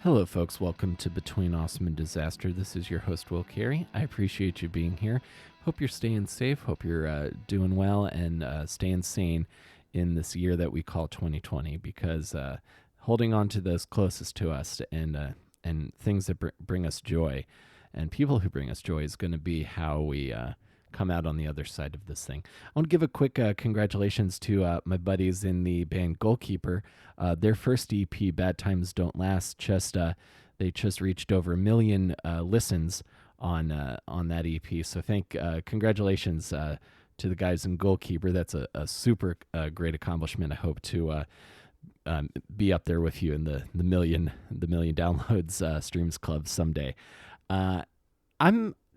Hello, folks. Welcome to Between Awesome and Disaster. This is your host, Will Carey. I appreciate you being here. Hope you're staying safe. Hope you're doing well and staying sane in this year that we call 2020, because holding on to those closest to us and things that bring us joy and people who bring us joy is going to be how we come out on the other side of this thing. I want to give a quick congratulations to my buddies in the band Goalkeeper. Their first EP, Bad Times Don't Last, they just reached over 1 million listens on that EP. So congratulations to the guys in Goalkeeper. That's a super great accomplishment. I hope to be up there with you in the million downloads streams club someday.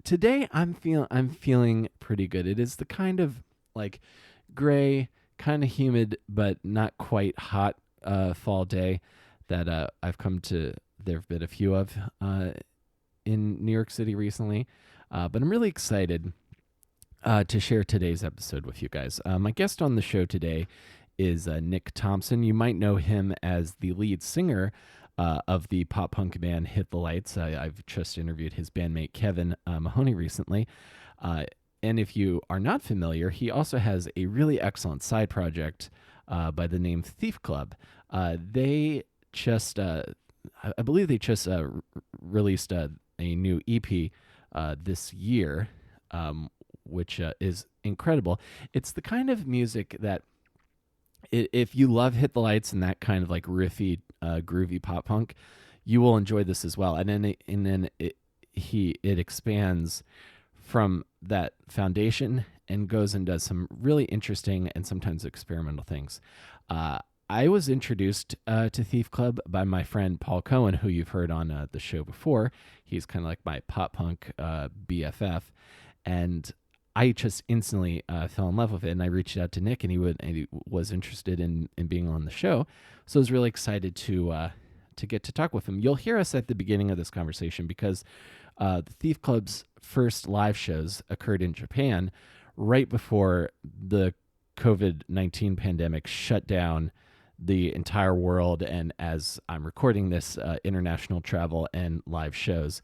Today I'm feeling pretty good. It is the kind of like gray, kind of humid, but not quite hot fall day that I've come to. There have been a few of in New York City recently, but I'm really excited to share today's episode with you guys. My guest on the show today is Nick Thompson. You might know him as the lead singer of the pop punk band Hit the Lights. I've just interviewed his bandmate Kevin Mahoney recently. And if you are not familiar, he also has a really excellent side project by the name Thief Club. They just, I believe they just released a new EP this year, which is incredible. It's the kind of music that if you love Hit the Lights and that kind of like riffy, groovy pop punk, you will enjoy this as well. And then it expands from that foundation and goes and does some really interesting and sometimes experimental things. I was introduced to Thief Club by my friend Paul Cohen, who you've heard on the show before. He's kind of like my pop punk BFF, and I just instantly fell in love with it, and I reached out to Nick, and he was interested in being on the show. So I was really excited to get to talk with him. You'll hear us at the beginning of this conversation because the Thief Club's first live shows occurred in Japan right before the COVID-19 pandemic shut down the entire world, and as I'm recording this, international travel and live shows.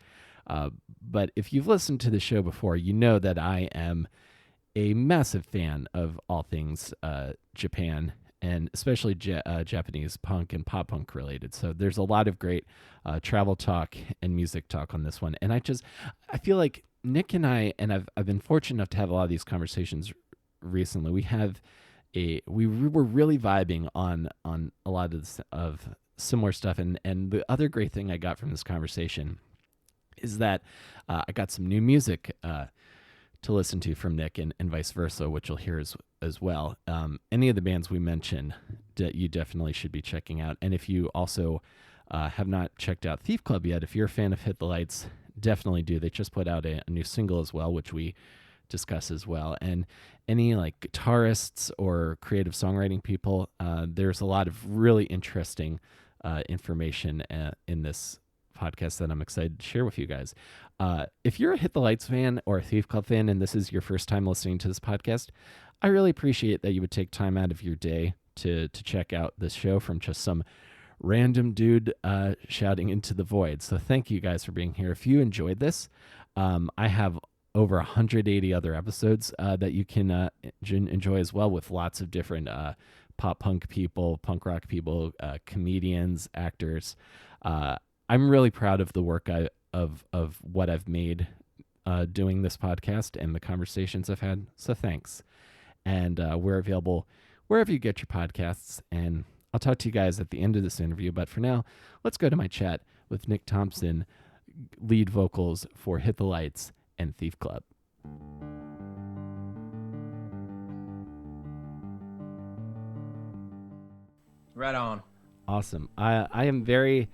But if you've listened to the show before, you know that I am a massive fan of all things Japan, and especially Japanese punk and pop punk related. So there's a lot of great travel talk and music talk on this one. And I feel like Nick and I've been fortunate enough to have a lot of these conversations recently. We were really vibing on a lot of similar stuff. And the other great thing I got from this conversation is that I got some new music to listen to from Nick and vice versa, which you'll hear as well. Any of the bands we mentioned that you definitely should be checking out. And if you also have not checked out Thief Club yet, if you're a fan of Hit the Lights, definitely do. They just put out a new single as well, which we discuss as well. And any like guitarists or creative songwriting people, there's a lot of really interesting information in this podcast that I'm excited to share with you guys. If you're a Hit the Lights fan or a Thief Club fan and this is your first time listening to this podcast, I really appreciate that you would take time out of your day to check out this show from just some random dude shouting into the void. So thank you guys for being here. If you enjoyed this, I have over 180 other episodes that you can enjoy as well, with lots of different pop punk people, punk rock people, comedians, actors. I'm really proud of the work of what I've made doing this podcast and the conversations I've had. So thanks. And we're available wherever you get your podcasts. And I'll talk to you guys at the end of this interview. But for now, let's go to my chat with Nick Thompson, lead vocals for Hit the Lights and Thief Club. Right on. Awesome. I'm very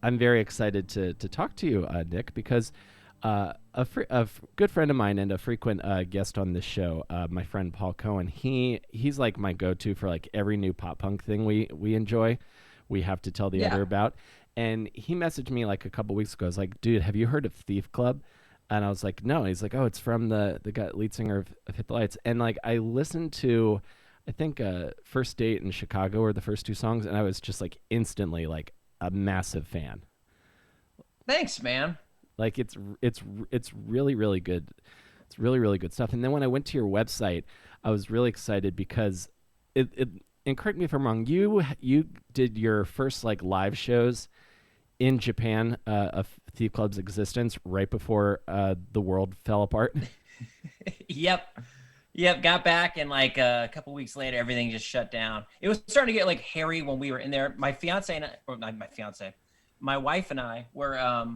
excited to talk to you, Nick, because a good friend of mine and a frequent guest on this show, my friend Paul Cohen, he's like my go-to for like every new pop punk thing we enjoy. We have to tell the other about. And he messaged me like a couple weeks ago. I was like, dude, have you heard of Thief Club? And I was like, no. He's like, oh, it's from the lead singer of Hit the Lights. And like I listened to, I think First Date in Chicago were the first two songs, and I was just like instantly like, a massive fan. Thanks, man. Like it's really really good. It's really really good stuff. And then when I went to your website, I was really excited because it and correct me if I'm wrong. You did your first like live shows in Japan of Thief Club's existence right before the world fell apart. Yep. Yep, got back and like a couple weeks later, everything just shut down. It was starting to get like hairy when we were in there. My fiance and I, or not my fiance, my wife and I were,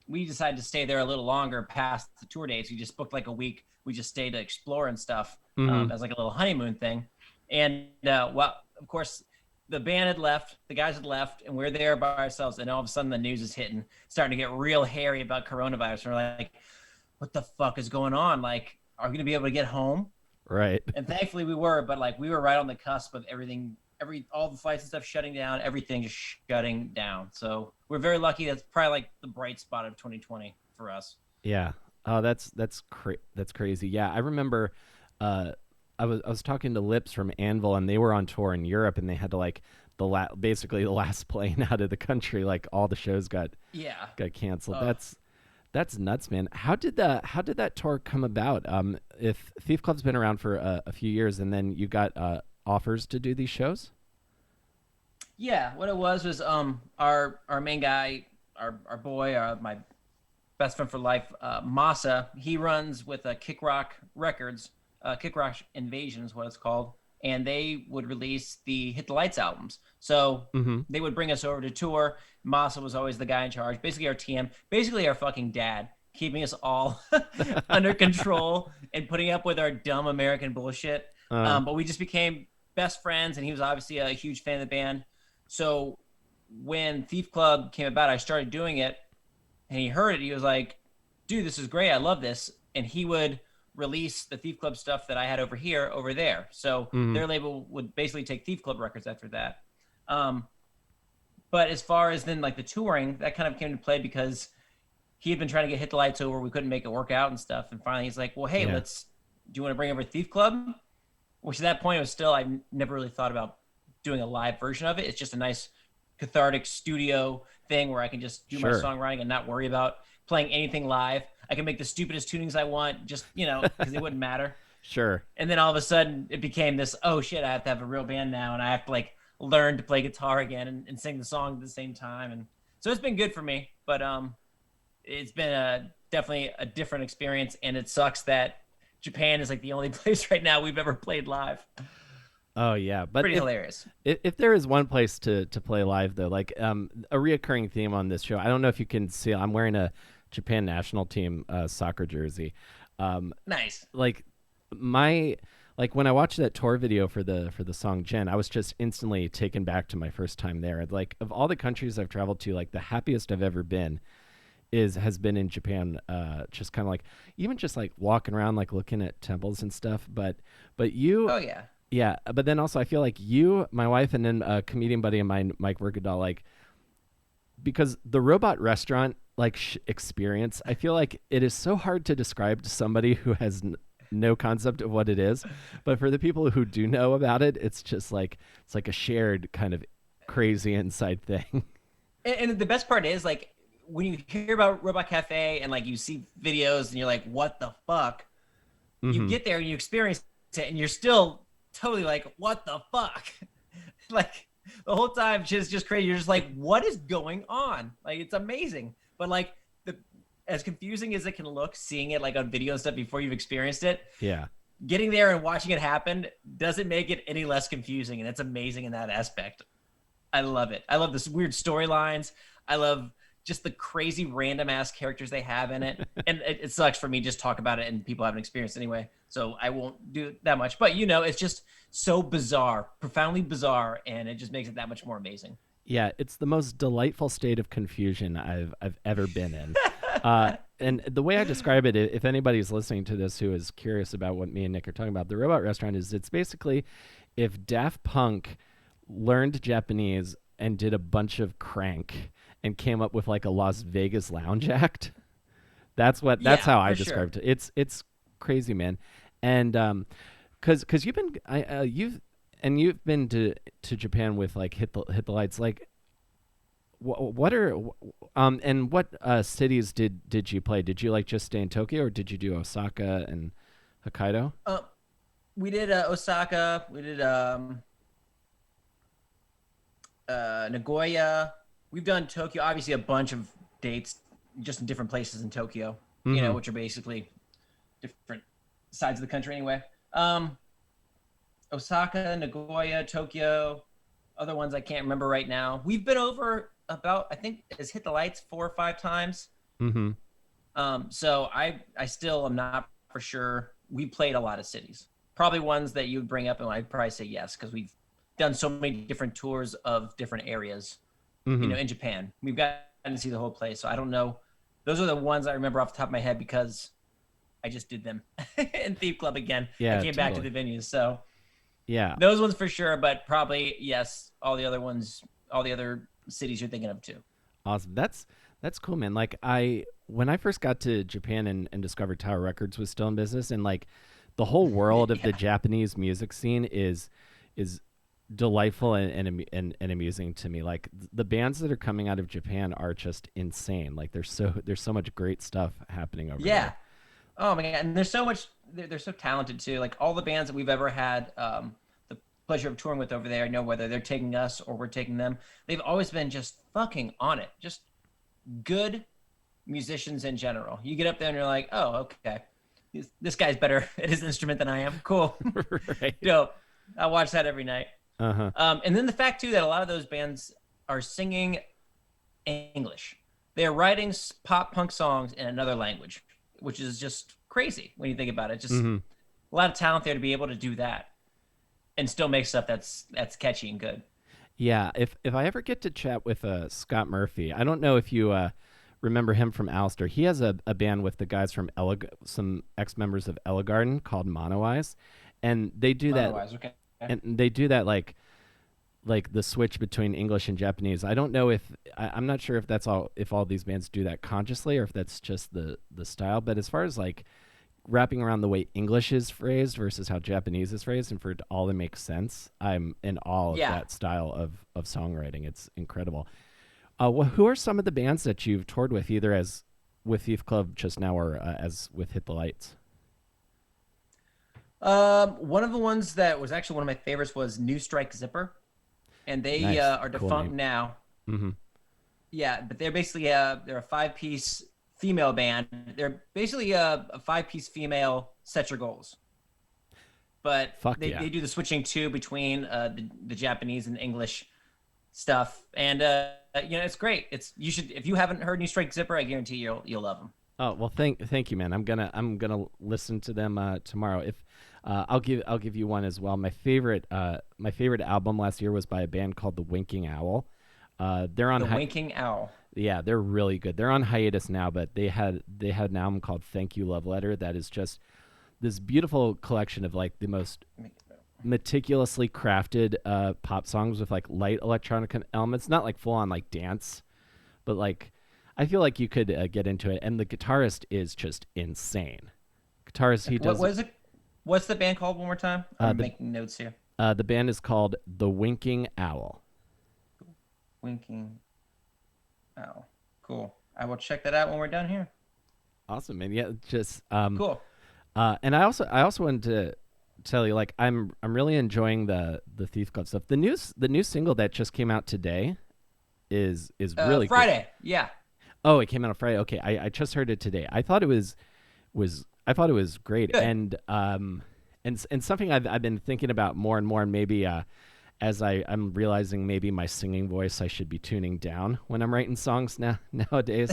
we decided to stay there a little longer past the tour dates. We just booked like a week. We just stayed to explore and stuff as like a little honeymoon thing. And well, of course, the band had left, the guys had left, and we're there by ourselves. And all of a sudden, the news is hitting, starting to get real hairy about coronavirus. And we're like, what the fuck is going on? Like, are we gonna be able to get home? Right. And thankfully we were, but like we were right on the cusp of everything, all the flights and stuff shutting down, everything just shutting down. So we're very lucky. That's probably like the bright spot of 2020 for us. Yeah. Oh, that's crazy. Yeah, I remember. I was talking to Lips from Anvil, and they were on tour in Europe, and they had to like basically the last plane out of the country. Like all the shows got canceled. That's nuts, man. How did that tour come about? If Thief Club's been around for a few years, and then you got offers to do these shows. Yeah, what it was our main guy, our boy, my best friend for life, Masa. He runs with Kick Rock Records, Kick Rock Invasion is what it's called, and they would release the Hit the Lights albums. So they would bring us over to tour. Masa was always the guy in charge, basically our TM, basically our fucking dad, keeping us all under control and putting up with our dumb American bullshit. But we just became best friends, and he was obviously a huge fan of the band. So when Thief Club came about, I started doing it, and he heard it. He was like, dude, this is great. I love this. And he would release the Thief Club stuff that I had over here, over there. So their label would basically take Thief Club records after that. But as far as then like the touring, that kind of came into play because he had been trying to get Hit the Lights over. We couldn't make it work out and stuff. And finally he's like, well, hey, do you want to bring over Thief Club? Which at that point it was still, I never really thought about doing a live version of it. It's just a nice cathartic studio thing where I can just do my songwriting and not worry about playing anything live. I can make the stupidest tunings I want, just, because it wouldn't matter. Sure. And then all of a sudden it became this, oh shit, I have to have a real band now. And I have to like learn to play guitar again and sing the song at the same time. And so it's been good for me, but it's been definitely a different experience. And it sucks that Japan is like the only place right now we've ever played live. Oh yeah, but pretty hilarious. If there is one place to play live though, like a reoccurring theme on this show, I don't know if you can see, I'm wearing a Japan national team soccer jersey. Nice. Like when I watched that tour video for the song Jen, I was just instantly taken back to my first time there. Like of all the countries I've traveled to, like the happiest I've ever been has been in Japan. Just kind of like even just like walking around, like looking at temples and stuff. But you. Oh yeah. Yeah, but then also I feel like you, my wife, and then a comedian buddy of mine, Mike Werkadal, like, because the robot restaurant like experience, I feel like it is so hard to describe to somebody who has no concept of what it is. But for the people who do know about it, it's just like it's like a shared kind of crazy inside thing. And the best part is like when you hear about Robot Cafe and like you see videos and you're like, what the fuck? You get there and you experience it and you're still totally like, what the fuck? Like the whole time just crazy. You're just like, what is going on? Like it's amazing. But like as confusing as it can look, seeing it like on video and stuff before you've experienced it, getting there and watching it happen doesn't make it any less confusing, and it's amazing in that aspect. I love it. I love this weird storylines. I love just the crazy random ass characters they have in it. And it sucks for me just talk about it and people haven't experienced anyway. So I won't do that much, but it's just so bizarre, profoundly bizarre. And it just makes it that much more amazing. Yeah. It's the most delightful state of confusion I've ever been in. And the way I describe it, if anybody's listening to this who is curious about what me and Nick are talking about, the robot restaurant it's basically if Daft Punk learned Japanese and did a bunch of crank and came up with like a Las Vegas lounge act. That's how I described it. It's crazy, man. And cuz you've been you've been to Japan with like Hit the Lights. Like what are and what cities did you play? Did you like just stay in Tokyo, or did you do Osaka and Hokkaido? Uh, we did Osaka. We did Nagoya. We've done Tokyo. Obviously, a bunch of dates just in different places in Tokyo. Mm-hmm. Which are basically different sides of the country anyway. Osaka, Nagoya, Tokyo. Other ones I can't remember right now. We've been over about, I think, has hit the lights 4 or 5 times. Mm-hmm. So I still am not for sure. We played a lot of cities. Probably ones that you would bring up, and I'd probably say yes, because we've done so many different tours of different areas. Mm-hmm. In Japan, we've gotten to see the whole place. So I don't know. Those are the ones I remember off the top of my head because I just did them in Thief Club again. Yeah, I came back to the venues. So yeah, those ones for sure, but probably yes, all the other ones, all the other cities you're thinking of too. awesome. That's cool, man. Like when I first got to Japan and discovered Tower Records was still in business, and like the whole world of the Japanese music scene is delightful and amusing to me. Like the bands that are coming out of Japan are just insane. Like there's so much great stuff happening over Yeah. there. Oh my god, and there's so much. They're so talented too. Like all the bands that we've ever had the pleasure of touring with over there, I know whether they're taking us or we're taking them. They've always been just fucking on it. Just good musicians in general. You get up there and you're like, oh, okay, this guy's better at his instrument than I am. Cool, Right. dope. I watch that every night. Uh-huh. And then the fact too that a lot of those bands are singing English. They're writing pop punk songs in another language, which is just crazy when you think about it. Just Mm-hmm. a lot of talent there to be able to do that and still make stuff that's catchy and good. Yeah, if I ever get to chat with Scott Murphy, I don't know if you remember him from Alistair. He has a band with the guys from some ex-members of Garden called Mono Eyes, and they do that. Otherwise, okay. And they do that like the switch between English and Japanese. I don't know if I'm not sure if all these bands do that consciously or if that's just the style. But as far as like wrapping around the way English is phrased versus how Japanese is phrased, and for it all to make sense, I'm in awe of that style of songwriting. It's incredible. Who are some of the bands that you've toured with, either as with Thief Club just now or as with Hit the Lights? One of the ones that was actually one of my favorites was New Strike Zipper, and they Nice. are Cool defunct name. now. Mm-hmm. Yeah, but they're basically they're a 5-piece female band. They're basically a 5-piece female Set Your Goals. But they do the switching too between the Japanese and English stuff, and it's great. You should, if you haven't heard New Strike Zipper, I guarantee you'll love them. Oh well, thank you, man. I'm gonna listen to them tomorrow. If I'll give you one as well. My favorite album last year was by a band called the Winking Owl. They're on Winking Owl. Yeah, they're really good. They're on hiatus now, but they had an album called Thank You Love Letter that is just this beautiful collection of like the most meticulously crafted pop songs with like light electronic elements, not like full on like dance, but like I feel like you could get into it. And the guitarist is just insane. He does. What is it? What's the band called one more time? I'm making notes here. The band is called The Winking Owl. Winking Owl. Cool. I will check that out when we're done here. Awesome, man. Yeah, just cool. And I also wanted to tell you, like, I'm really enjoying the Thief Club stuff. The new single that just came out today is really Friday. good. Yeah. Oh, it came out on Friday. Okay, I just heard it today. I thought it was great. Good. And something I've been thinking about more and more, and maybe as I'm realizing maybe my singing voice I should be tuning down when I'm writing songs nowadays.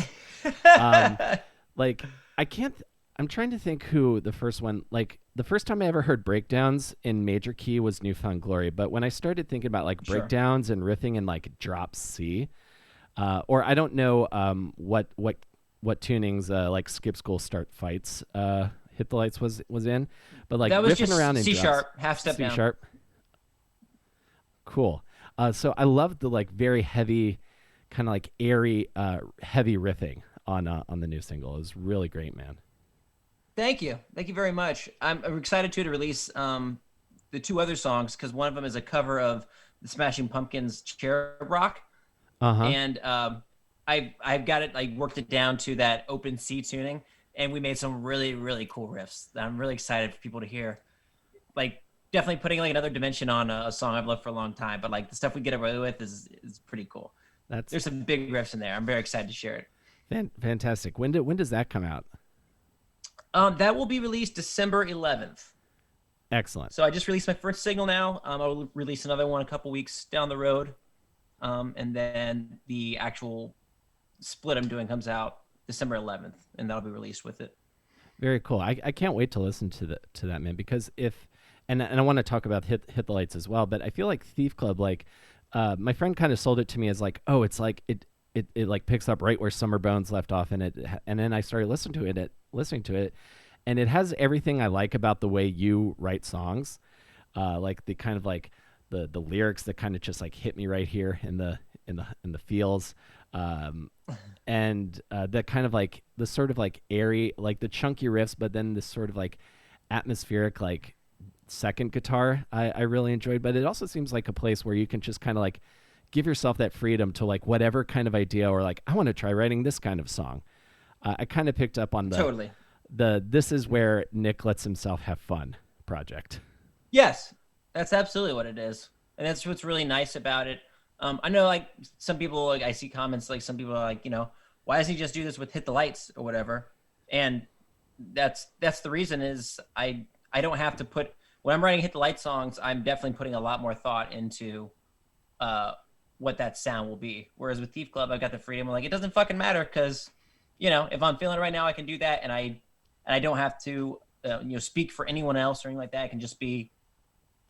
Like I'm trying to think who the first one, like the first time I ever heard breakdowns in major key was Newfound Glory. But when I started thinking about like breakdowns and riffing in like drop C, or I don't know what tunings like Skip School Start Fights Hit the Lights was in, but like that was riffing just around in C drops, sharp, half step down. C sharp. Cool. So I love the like very heavy, kind of like airy, heavy riffing on the new single. It was really great, man. Thank you very much. I'm excited to release the two other songs because one of them is a cover of the Smashing Pumpkins' Cherub Rock. Uh-huh. and I've got it like worked it down to that open C tuning, and we made some really really cool riffs that I'm really excited for people to hear. Like definitely putting like another dimension on a song I've loved for a long time. But like the stuff we get away with is pretty cool. That's There's some big riffs in there. I'm very excited to share it. fantastic. When does that come out? That will be released December 11th. Excellent. So I just released my first single now. I'll release another one a couple weeks down the road, and then the actual split I'm doing comes out December 11th, and that'll be released with it. Very cool. I can't wait to listen to that, man, because if and I want to talk about hit the lights as well, but I feel like Thief Club, like my friend kind of sold it to me as like, oh, it's like it like picks up right where Summer Bones left off, and then I started listening to it, and it has everything I like about the way you write songs, like the kind of like the lyrics that kind of just like hit me right here in the feels, and the kind of like the sort of like airy, like the chunky riffs, but then this sort of like atmospheric like second guitar I really enjoyed. But it also seems like a place where you can just kind of like give yourself that freedom to like whatever kind of idea, or like I want to try writing this kind of song. I kind of picked up on Totally. the this is where Nick lets himself have fun project. Yes, that's absolutely what it is, and that's what's really nice about it. I know, like some people, like I see comments, like some people are like, why doesn't he just do this with Hit the Lights or whatever? And that's the reason is I don't have to put when I'm writing Hit the Light songs, I'm definitely putting a lot more thought into what that sound will be. Whereas with Thief Club, I've got the freedom. I'm like, it doesn't fucking matter because, if I'm feeling it right now, I can do that, and I don't have to speak for anyone else or anything like that. It can just be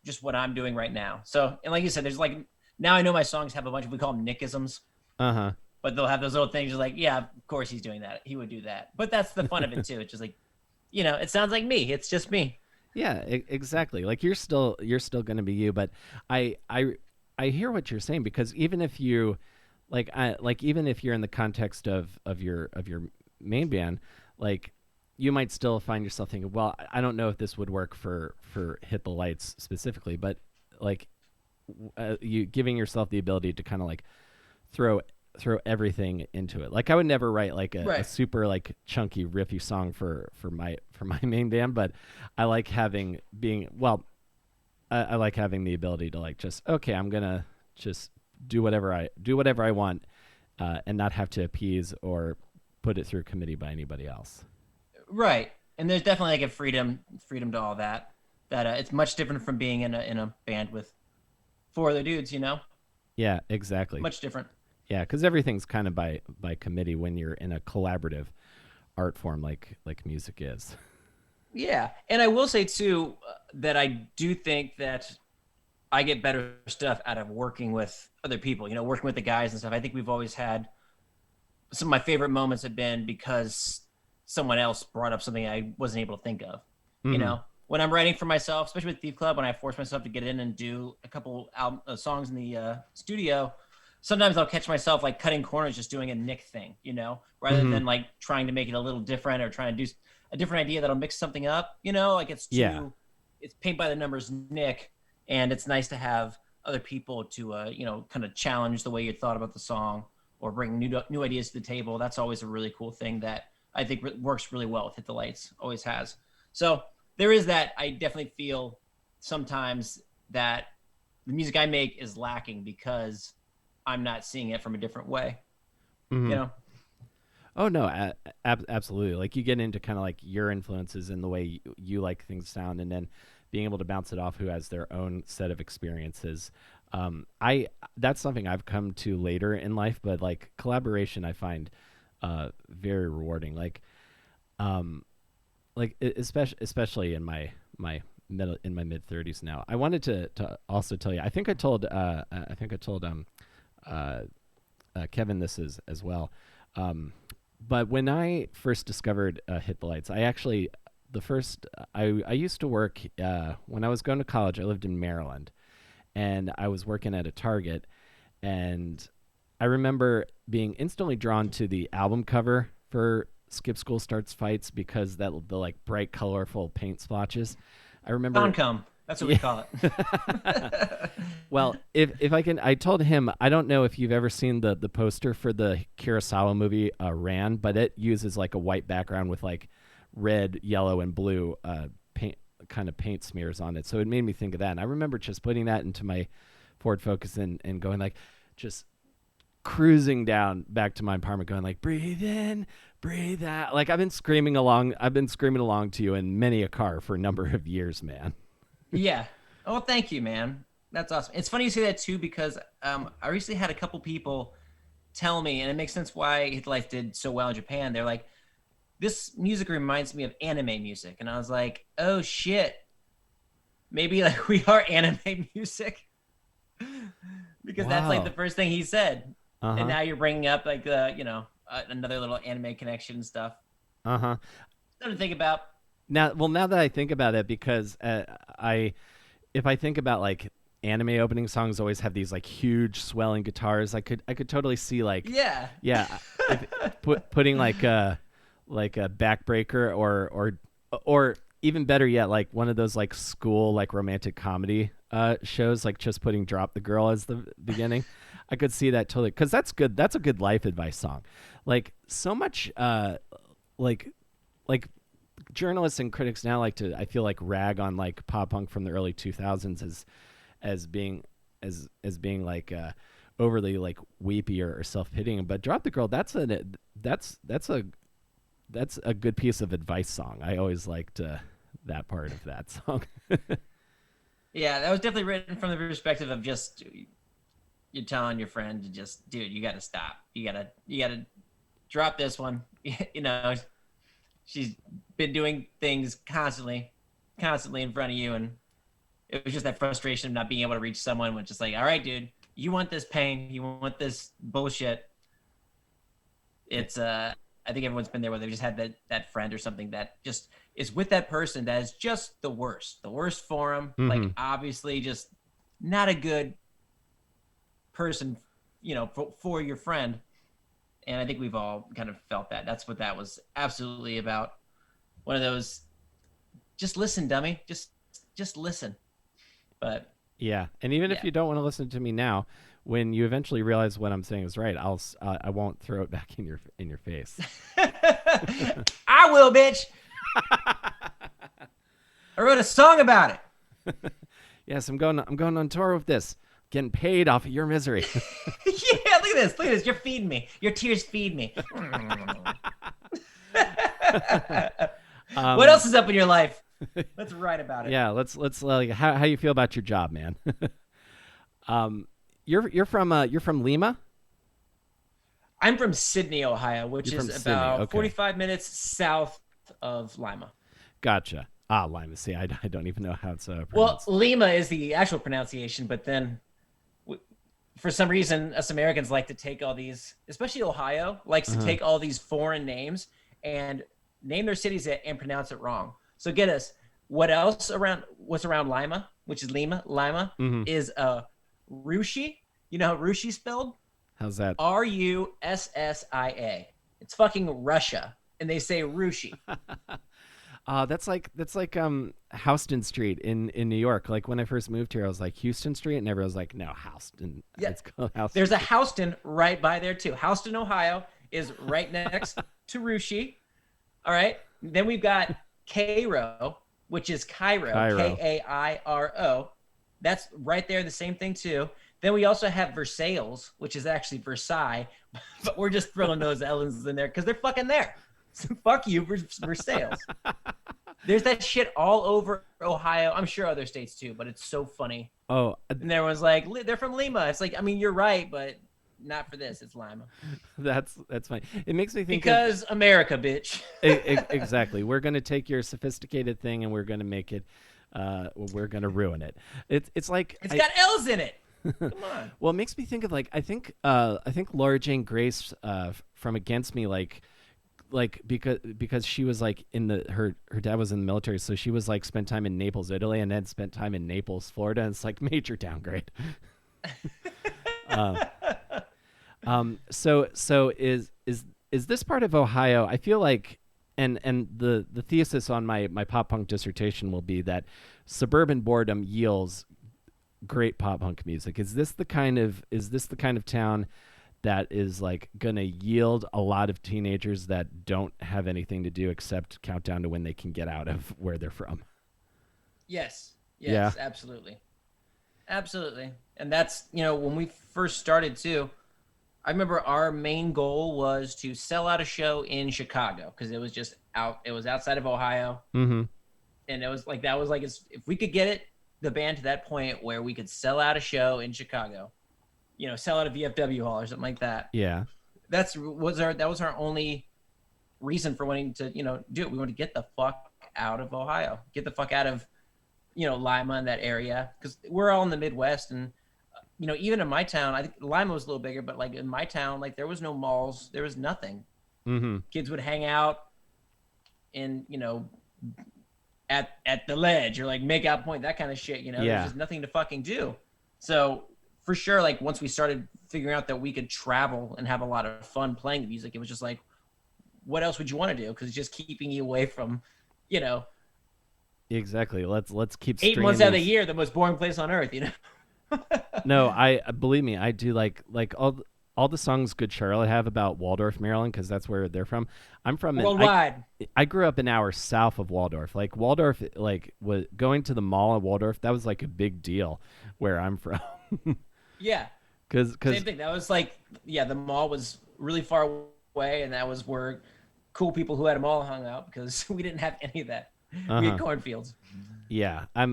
just what I'm doing right now. So, and like you said, there's like now I know my songs have a bunch of, we call them Nickisms, Uh-huh. but they'll have those little things like, yeah, of course he's doing that. He would do that. But that's the fun of it too. It's just like, it sounds like me. It's just me. Yeah, exactly. Like you're still going to be you, but I hear what you're saying, because even if you even if you're in the context of your main band, like you might still find yourself thinking, well, I don't know if this would work for Hit the Lights specifically, but like you giving yourself the ability to kind of like throw everything into it. Like I would never write like a Right. super like chunky riffy song for my main band, but I like having being well I like having the ability to like just, okay, I'm gonna just do whatever I want, and not have to appease or put it through committee by anybody else. Right. And there's definitely like a freedom to all that. That it's much different from being in a band with four other dudes. Yeah, exactly. Much different. Yeah, because everything's kind of by committee when you're in a collaborative art form like music is. Yeah. And I will say too that I do think that I get better stuff out of working with other people. Working with the guys and stuff. I think we've always had some of my favorite moments have been because someone else brought up something I wasn't able to think of. Mhm. When I'm writing for myself, especially with Thief Club, when I force myself to get in and do a couple songs in the studio, sometimes I'll catch myself like cutting corners, just doing a Nick thing, rather Mhm. than like trying to make it a little different or trying to do a different idea that'll mix something up. Like Yeah. it's paint by the numbers Nick, and it's nice to have other people to kind of challenge the way you thought about the song or bring new ideas to the table. That's always a really cool thing that I think works really well with Hit the Lights. Always has. So there is that. I definitely feel sometimes that the music I make is lacking because I'm not seeing it from a different way. Mhm. You know? Oh no, absolutely. Like you get into kind of like your influences and the way you like things sound, and then being able to bounce it off who has their own set of experiences. I That's something I've come to later in life, but like collaboration, I find very rewarding. Especially in my mid 30s now. I wanted to also tell you. I think I told Kevin this as well. But when I first discovered Hit the Lights, I used to work when I was going to college. I lived in Maryland, and I was working at a Target, and I remember being instantly drawn to the album cover for Skip School Starts Fights because the like bright, colorful paint splotches. I remember Concom. That's what we call it. Well, if I can, I told him, I don't know if you've ever seen the poster for the Kurosawa movie Ran, but it uses like a white background with like red, yellow, and blue paint smears on it. So it made me think of that. And I remember just putting that into my Ford Focus and going like, just cruising down back to my apartment going like, breathe in, breathe out. Like I've been screaming along to you in many a car for a number of years, man. Yeah. Oh, thank you, man. That's awesome. It's funny you say that too, because I recently had a couple people tell me, and it makes sense why Hit Life did so well in Japan. They're like, this music reminds me of anime music. And I was like, oh shit. Maybe like we are anime music. Because that's like the first thing he said. And now you're bringing up like another little anime connection and stuff. Something to think about. Now that I think about it, because if I think about like anime opening songs always have these like huge swelling guitars, I could totally see like putting like a backbreaker or even better yet, like one of those like school like romantic comedy shows, like just putting Drop the Girl as the beginning. I could see that totally, because that's good. That's a good life advice song. Like so much like journalists and critics now like to, I feel like, rag on like pop punk from the early 2000s as being like overly like weepy or self-pitying. But Drop the Girl, that's a good piece of advice song. I always liked that part of that song. Yeah, that was definitely written from the perspective of just you're telling your friend to just, dude, you got to stop. You got to drop this one. She's been doing things constantly in front of you, and it was just that frustration of not being able to reach someone when just like, all right, dude, you want this pain, you want this bullshit. It's I think everyone's been there where they've just had that friend or something that just is with that person that is just the worst for them. Like obviously just not a good person, for your friend. And I think we've all kind of felt that. That's what that was absolutely about. One of those, just listen, dummy. Just listen. But yeah, and even if you don't want to listen to me now, when you eventually realize what I'm saying is right, I won't throw it back in your face. I will, bitch. I wrote a song about it. Yes, I'm going on tour with this. Getting paid off of your misery. Yeah, look at this. You're feeding me. Your tears feed me. What else is up in your life? Let's write about it. Yeah, let's like how you feel about your job, man. You're from Lima? I'm from Sydney, Ohio, which is about 45 minutes south of Lima. Gotcha. Lima. See, I don't even know how it's pronounced. Well, Lima is the actual pronunciation, but then for some reason, us Americans like to take all these, especially Ohio, likes to take all these foreign names and name their cities and pronounce it wrong. So get us, what's around Lima, which is Lima, is Rushi. You know how Rushi spelled? How's that? Russia. It's fucking Russia, and they say Rushi. That's like Houston Street in New York. Like when I first moved here, I was like Houston Street, and everyone was like, no, Houston. Yeah. It's called Houston. There's a Houston right by there too. Houston, Ohio is right next to Rushi. All right. Then we've got Cairo, which is Cairo. Kairo. That's right there. The same thing too. Then we also have Versailles, which is actually Versailles, but we're just throwing those L's in there because they're fucking there. So fuck you, Versailles. There's that shit all over Ohio. I'm sure other states too, but it's so funny. Oh, and everyone's like, they're from Lima. It's like, I mean, you're right, but not for this. It's Lima. That's funny. It makes me think because America, bitch. Exactly. We're gonna take your sophisticated thing and we're gonna make it. We're gonna ruin it. It's like it's got L's in it. Come on. Well, it makes me think of like I think Laura Jane Grace from Against Me because she was like her dad was in the military, so she was like spent time in Naples, Italy, and then spent time in Naples, Florida, and it's like major downgrade. So is this part of Ohio? I feel like and the thesis on my pop punk dissertation will be that suburban boredom yields great pop punk music. Is this the kind of town that is like gonna yield a lot of teenagers that don't have anything to do except count down to when they can get out of where they're from? Yes. Yeah. Yes, absolutely. Absolutely. And that's, when we first started too, I remember our main goal was to sell out a show in Chicago because it was outside of Ohio. Mm-hmm. And it was like, if we could get the band to that point where we could sell out a show in Chicago, sell out a VFW hall or something like that. Yeah. That was our only reason for wanting to, do it. We wanted to get the fuck out of Ohio, get the fuck out of, Lima and that area, because we're all in the Midwest. And, even in my town, I think Lima was a little bigger, but like in my town, like there was no malls, there was nothing. Mm-hmm. Kids would hang out in, at the ledge or like make out point, that kind of shit, Yeah. There's just nothing to fucking do. So for sure, like once we started figuring out that we could travel and have a lot of fun playing the music, it was just like, what else would you want to do? Because it's just keeping you away from, Exactly. Let's keep 8 months out of the year, the most boring place on earth, No, I believe me, I do like all the songs Good Charlotte have about Waldorf, Maryland, because that's where they're from. I'm from worldwide. I grew up an hour south of Waldorf. Like Waldorf, like was going to the mall at Waldorf. That was like a big deal where I'm from. Yeah. Because same thing. That was like, the mall was really far away, and that was where cool people who had a mall hung out because we didn't have any of that. We had cornfields. Yeah, I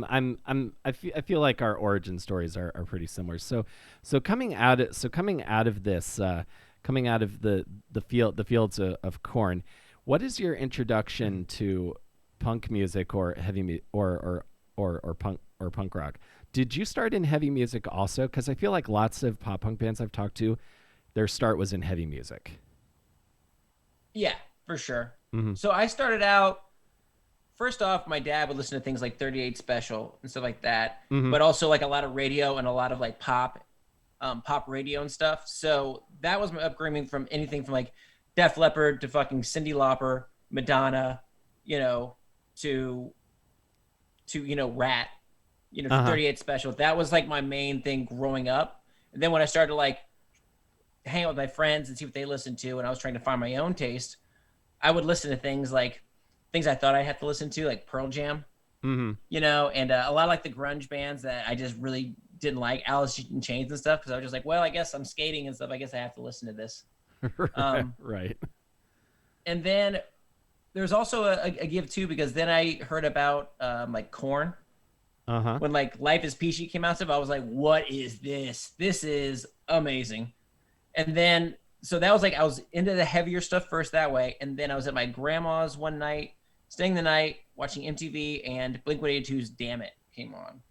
feel like our origin stories are pretty similar. So coming out of this, coming out of the fields of corn, what is your introduction to punk music or heavy or punk rock? Did you start in heavy music also? Because I feel like lots of pop punk bands I've talked to, their start was in heavy music. Yeah, for sure. Mm-hmm. So I started out. First off, my dad would listen to things like 38 Special and stuff like that, but also like a lot of radio and a lot of like pop radio and stuff. So that was my upbringing, from anything from like Def Leppard to fucking Cyndi Lauper, Madonna, to Rat, to 38 Special. That was like my main thing growing up. And then when I started to like hang out with my friends and see what they listened to, and I was trying to find my own taste, I would listen to things I thought I'd have to listen to, like Pearl Jam, and a lot of like the grunge bands that I just really didn't like, Alice in Chains and stuff, because I was just like, well, I guess I'm skating and stuff, I guess I have to listen to this. Right. And then there's also a give too, because then I heard about like Korn. When like Life is Peachy came out and stuff, I was like, what is this? This is amazing. And then so that was like, I was into the heavier stuff first that way, and then I was at my grandma's one night, staying the night, watching MTV, and Blink-182's Damn It came on.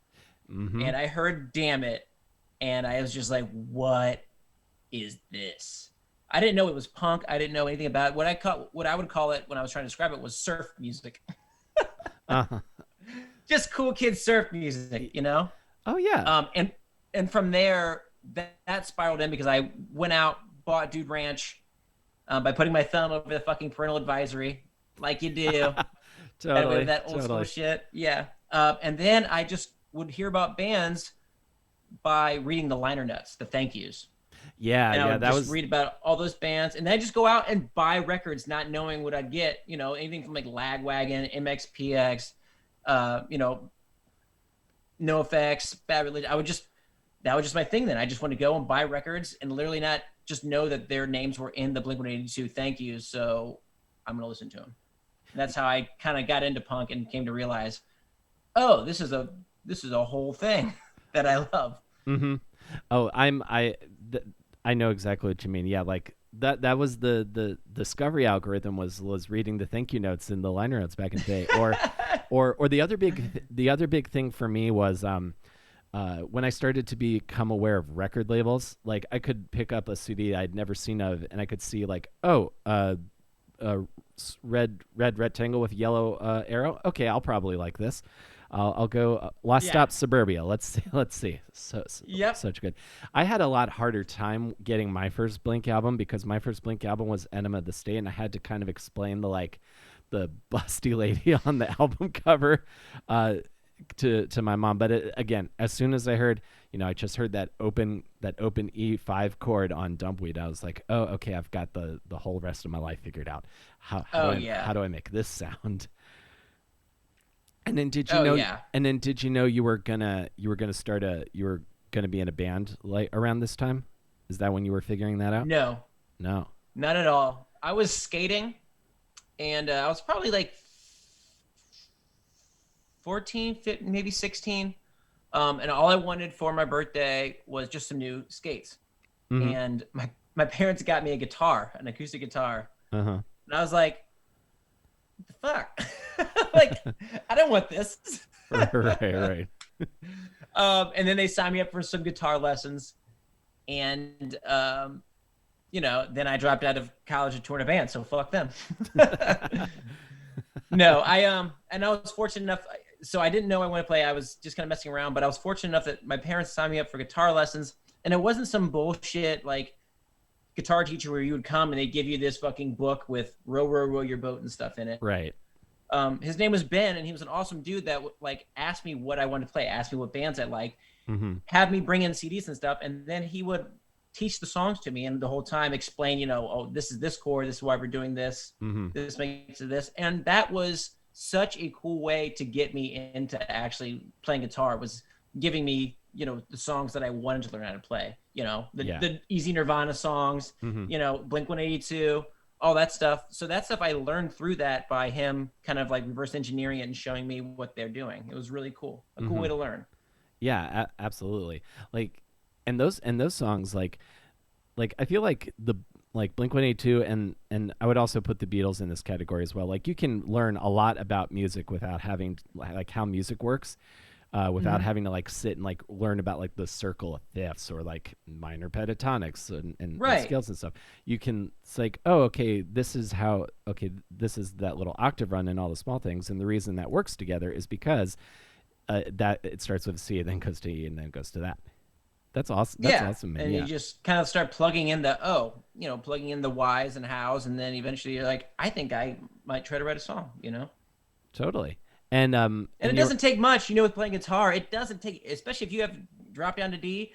And I heard Damn It, and I was just like, what is this? I didn't know it was punk. I didn't know anything about it. What I would call it when I was trying to describe it was surf music. Just cool kids surf music, Oh, yeah. And from there, that spiraled in because I went out, bought Dude Ranch by putting my thumb over the fucking parental advisory, like you do. Totally. That old school shit. Yeah. And then I just would hear about bands by reading the liner notes, the thank yous. Yeah, and I would just read about all those bands, and then I just go out and buy records, not knowing what I'd get. Anything from like Lagwagon, MXPX, NoFX, Bad Religion. That was just my thing then. I just want to go and buy records and literally not just know that their names were in the Blink-182 thank yous, so I'm going to listen to them. And that's how I kind of got into punk and came to realize, oh, this is a whole thing that I love. Mm-hmm. Oh, I know exactly what you mean. Yeah, like that was the discovery algorithm was reading the thank you notes in the liner notes back in the day. Or the other big thing for me was when I started to become aware of record labels. Like I could pick up a CD I'd never seen of, and I could see like, red rectangle with yellow arrow. Okay, I'll probably like this. I'll go Last Stop Suburbia. Let's see. Yep. Such good. I had a lot harder time getting my first Blink album because my first Blink album was Enema of the State, and I had to kind of explain the busty lady on the album cover to my mom. But again, as soon as I heard, I just heard that open E5 chord on Dumpweed, I was like, oh, okay, I've got the whole rest of my life figured out. How do I make this sound? And then did you know? yeah. And then did you know you were gonna be in a band like around this time? Is that when you were figuring that out? No, No. not at all. I was skating, and I was probably like 14, 15, maybe 16. And all I wanted for my birthday was just some new skates. Mm-hmm. And my parents got me a guitar, an acoustic guitar. Uh-huh. And I was like, what the fuck? Like, I don't want this. Right. And then they signed me up for some guitar lessons. And, then I dropped out of college and toured a band, so fuck them. No, and I was fortunate enough. So I didn't know I wanted to play. I was just kind of messing around, but I was fortunate enough that my parents signed me up for guitar lessons. And it wasn't some bullshit like guitar teacher where you would come and they'd give you this fucking book with row, row, row your boat and stuff in it. Right. His name was Ben, and he was an awesome dude that like asked me what I wanted to play, asked me what bands I liked, have me bring in CDs and stuff. And then he would teach the songs to me, and the whole time explain, oh, this is this chord, this is why we're doing this, this makes it this. And that was such a cool way to get me into actually playing guitar, was giving me, the songs that I wanted to learn how to play, the easy Nirvana songs, Blink-182, all that stuff. So that stuff I learned through that by him kind of like reverse engineering it and showing me what they're doing. It was really cool. A cool way to learn. Yeah, absolutely. Like, and those songs, like I feel like Blink-182 and I would also put the Beatles in this category as well. Like, you can learn a lot about music without having like how music works, without having to like sit and like learn about like the circle of fifths or like minor pentatonics and scales and stuff. You can, it's like, oh, okay, this is that little octave run and all the small things, and the reason that works together is because that it starts with a C and then goes to E and then goes to that. That's awesome. That's awesome, man. And you just kind of start plugging in plugging in the whys and hows, and then eventually you're like, I think I might try to write a song, Totally. And it doesn't take much, with playing guitar. It doesn't take, especially if you have drop down to D,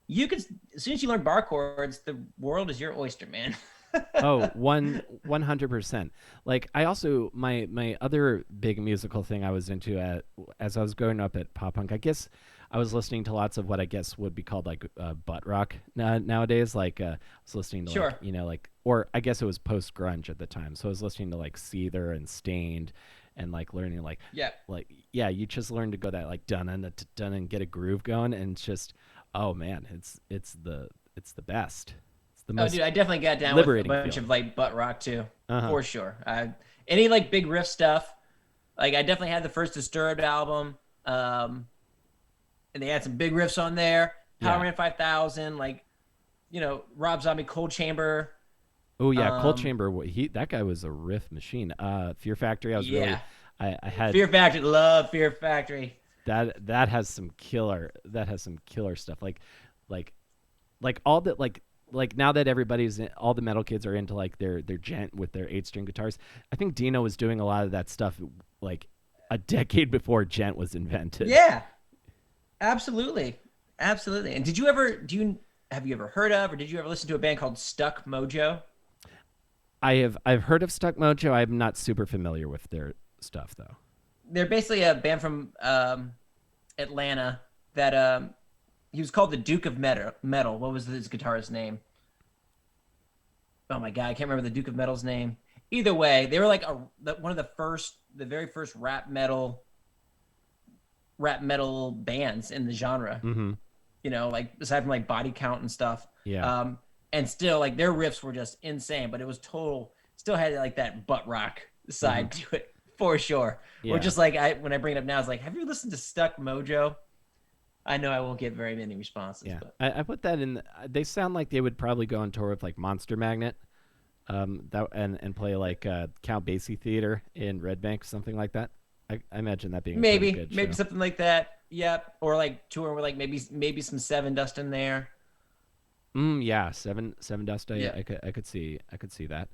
you can, as soon as you learn bar chords, the world is your oyster, man. 100%. Like, I also, my other big musical thing I was into as I was growing up at pop punk, I guess I was listening to lots of what I guess would be called like butt rock nowadays. Like, I was listening to or I guess it was post grunge at the time. So I was listening to like Seether and Stained, and like learning you just learn to go that like dun and get a groove going, and it's just, oh man, it's the best. Dude, I definitely got down with a bunch of like butt rock too, for sure. Any like big riff stuff, like I definitely had the first Disturbed album, and they had some big riffs on there. Power Man 5000, like, Rob Zombie, Cold Chamber. Oh yeah, Cold Chamber. That guy was a riff machine. Fear Factory. I had Fear Factory. Love Fear Factory. That has some killer stuff. Like all that like now that all the metal kids are into like their gent with their 8-string guitars. I think Dino was doing a lot of that stuff like a decade before gent was invented. Yeah, absolutely. And have you ever heard of, or did you ever listen to a band called Stuck Mojo? I've heard of Stuck Mojo. I'm not super familiar with their stuff though. They're basically a band from Atlanta that he was called the Duke of Metal. What was his guitarist's name? Oh my god, I can't remember the Duke of Metal's name. Either way, they were like one of the very first rap metal bands in the genre. Like aside from like Body Count and stuff. Yeah. And still, like, their riffs were just insane, but it was still had like that butt rock side to it, for sure. Yeah. Or just like, when I bring it up now, it's like, have you listened to Stuck Mojo? I know I won't get very many responses. Yeah, but. I put that in. They sound like they would probably go on tour with like Monster Magnet, and play like Count Basie Theater in Red Bank, something like that. I imagine that being maybe good show. Something like that. Yep. Or like tour with like maybe some Seven Dust in there. Yeah, Seven Dust. I could see that.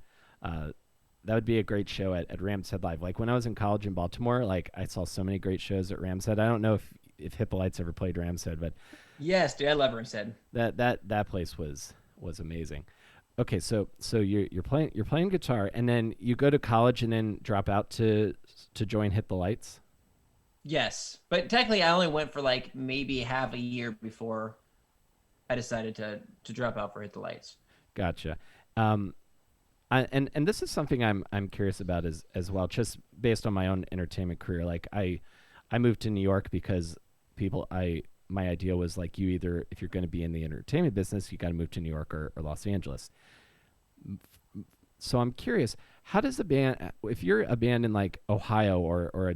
that would be a great show at Ram's Head Live. Like when I was in college in Baltimore, like I saw so many great shows at Ram's Head. I don't know if Hippolyte's ever played Ram's Head, but Yes, dude, I love her said. that place was amazing. Okay, so you're playing guitar, and then you go to college, and then drop out to join Hit the Lights. Yes, but technically, I only went for like maybe half a year before I decided to drop out for Hit the Lights. Gotcha. And this is something I'm curious about as well, just based on my own entertainment career. Like I moved to New York because my idea was like you either, if you're going to be in the entertainment business, you got to move to New York or Los Angeles. So I'm curious, how does a band, if you're a band in like Ohio or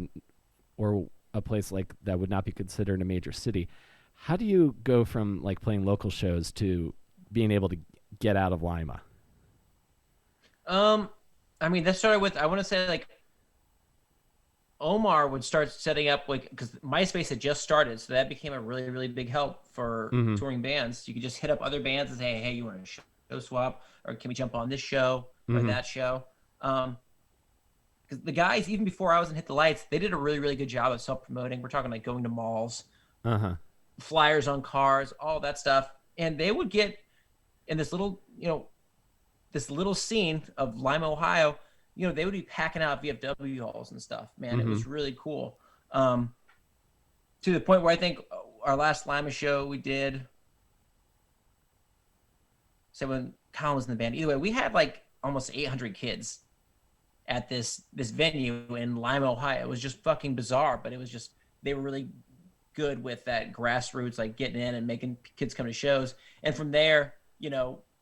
a place like that would not be considered a major city, how do you go from like playing local shows to being able to get out of Lima? Um, I mean, that started with, I want to say like Omar would start setting up like, because MySpace had just started, so that became a really really big help for Mm-hmm. touring bands. You could just hit up other bands and say, hey, you want to show swap, or can we jump on this show or Mm-hmm. that show? Because the guys, even before I was in Hit the Lights, they did a really really good job of self promoting. We're talking like going to malls, Uh-huh. flyers on cars, all that stuff, and they would get in this little this little scene of Lima, Ohio. They would be packing out VFW halls and stuff. Man, it Mm-hmm. was really cool. To the point where I think our last Lima show we did, so when Colin was in the band. Either way, we had like almost 800 kids at this venue in Lima, Ohio. It was just fucking bizarre, but it was just they were really good with that grassroots, like getting in and making kids come to shows. And from there,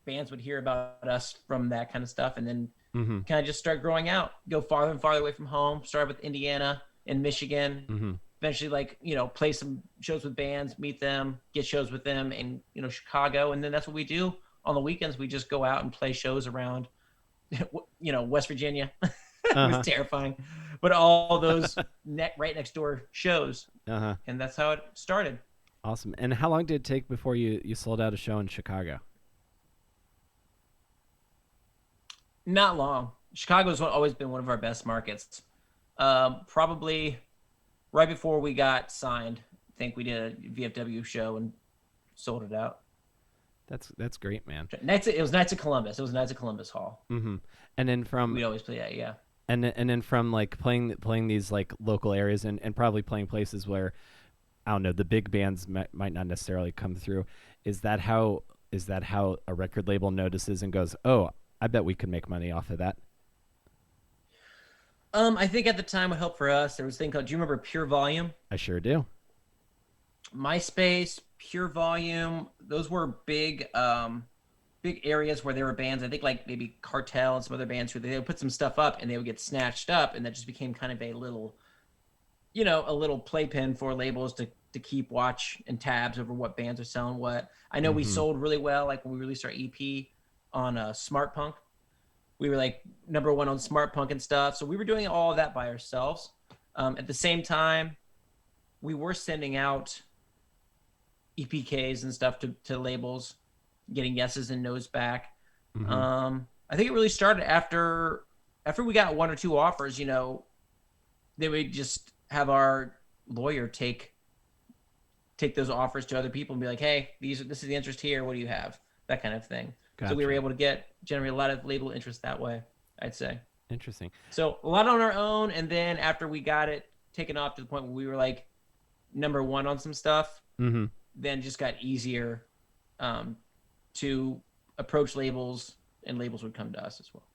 bands would hear about us from that kind of stuff, and then Mm-hmm. kind of just start growing out, go farther and farther away from home. Started with Indiana and Michigan. Mm-hmm. Eventually, like play some shows with bands, meet them, get shows with them in Chicago, and then that's what we do on the weekends. We just go out and play shows around, West Virginia. It was Uh-huh. terrifying, but all those right next door shows, Uh-huh. and that's how it started. Awesome. And how long did it take before you sold out a show in Chicago? Not long. Chicago's always been one of our best markets. Probably right before we got signed, I think we did a VFW show and sold it out. That's great, man. It was Knights of Columbus. It was Knights of Columbus Hall. Mm-hmm. And then We always play that, yeah. and then from like playing these like local areas and probably playing places where I don't know, the big bands might not necessarily come through. Is that how a record label notices and goes, "Oh, I bet we could make money off of that"? I think at the time what helped for us, there was a thing called, do you remember Pure Volume? I sure do. MySpace, Pure Volume, those were big areas where there were bands. I think like maybe Cartel and some other bands who they would put some stuff up and they would get snatched up, and that just became kind of a little playpen for labels to keep watch and tabs over what bands are selling what. I know we Mm-hmm. sold really well, like when we released our EP on Smart Punk. We were like number one on Smart Punk and stuff. So we were doing all of that by ourselves. At the same time, we were sending out EPKs and stuff to labels, getting yeses and nos back. Mm-hmm. I think it really started after we got one or two offers. They would just have our lawyer take those offers to other people and be like, "Hey, this is the interest here. What do you have?" That kind of thing. So we were Gotcha. able to generate a lot of label interest that way, I'd say. Interesting. So a lot on our own, and then after we got it taken off to the point where we were like number one on some stuff, Mm-hmm. then just got easier to approach labels, and labels would come to us as well.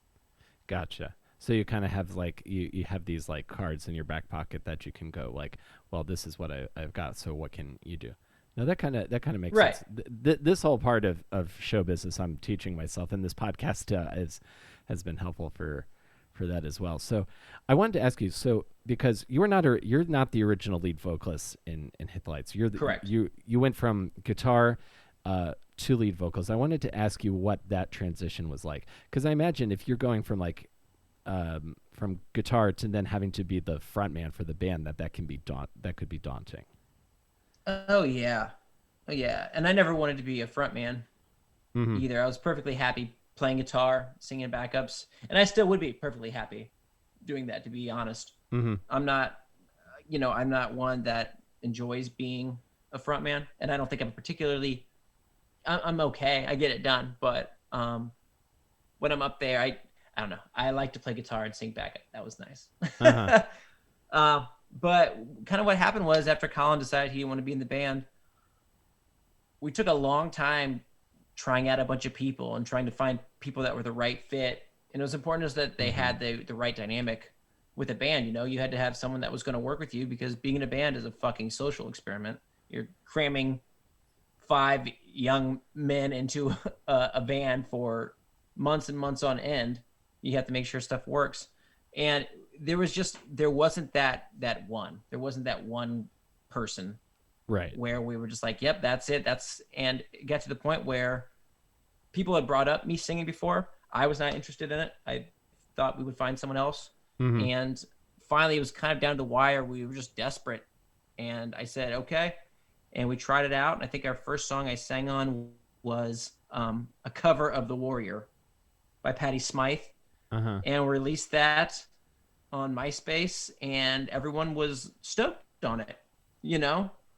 Gotcha. So you kind of have like you have these like cards in your back pocket that you can go like, well, this is what I've got. So what can you do? No, that kind of makes Right. sense. This whole part of show business, I'm teaching myself, and this podcast has been helpful for that as well. So I wanted to ask you, so because you're not the original lead vocalist in Hit the Lights. Correct. You went from guitar to lead vocals. I wanted to ask you what that transition was like, because I imagine if you're going from like from guitar to then having to be the front man for the band, that could be daunting. Oh yeah, and I never wanted to be a front man Mm-hmm. either. I was perfectly happy playing guitar, singing backups, and I still would be perfectly happy doing that, to be honest. Mm-hmm. I'm not, I'm not one that enjoys being a frontman, and I don't think I'm particularly. I'm okay. I get it done, but when I'm up there, I don't know. I like to play guitar and sing backup. That was nice. Uh-huh. But kind of what happened was after Colin decided he didn't want to be in the band, we took a long time trying out a bunch of people and trying to find people that were the right fit. And it was important just that they had the right dynamic with a band. You had to have someone that was going to work with you, because being in a band is a fucking social experiment. You're cramming 5 young men into a van for months and months on end. You have to make sure stuff works. And there wasn't that one person, Right. where we were just like, yep, that's it. And it got to the point where people had brought up me singing before. I was not interested in it. I thought we would find someone else. Mm-hmm. And finally it was kind of down to the wire. We were just desperate. And I said, okay. And we tried it out. And I think our first song I sang on was a cover of The Warrior by Patti Smythe. Uh-huh. And we released that on MySpace, and everyone was stoked on it,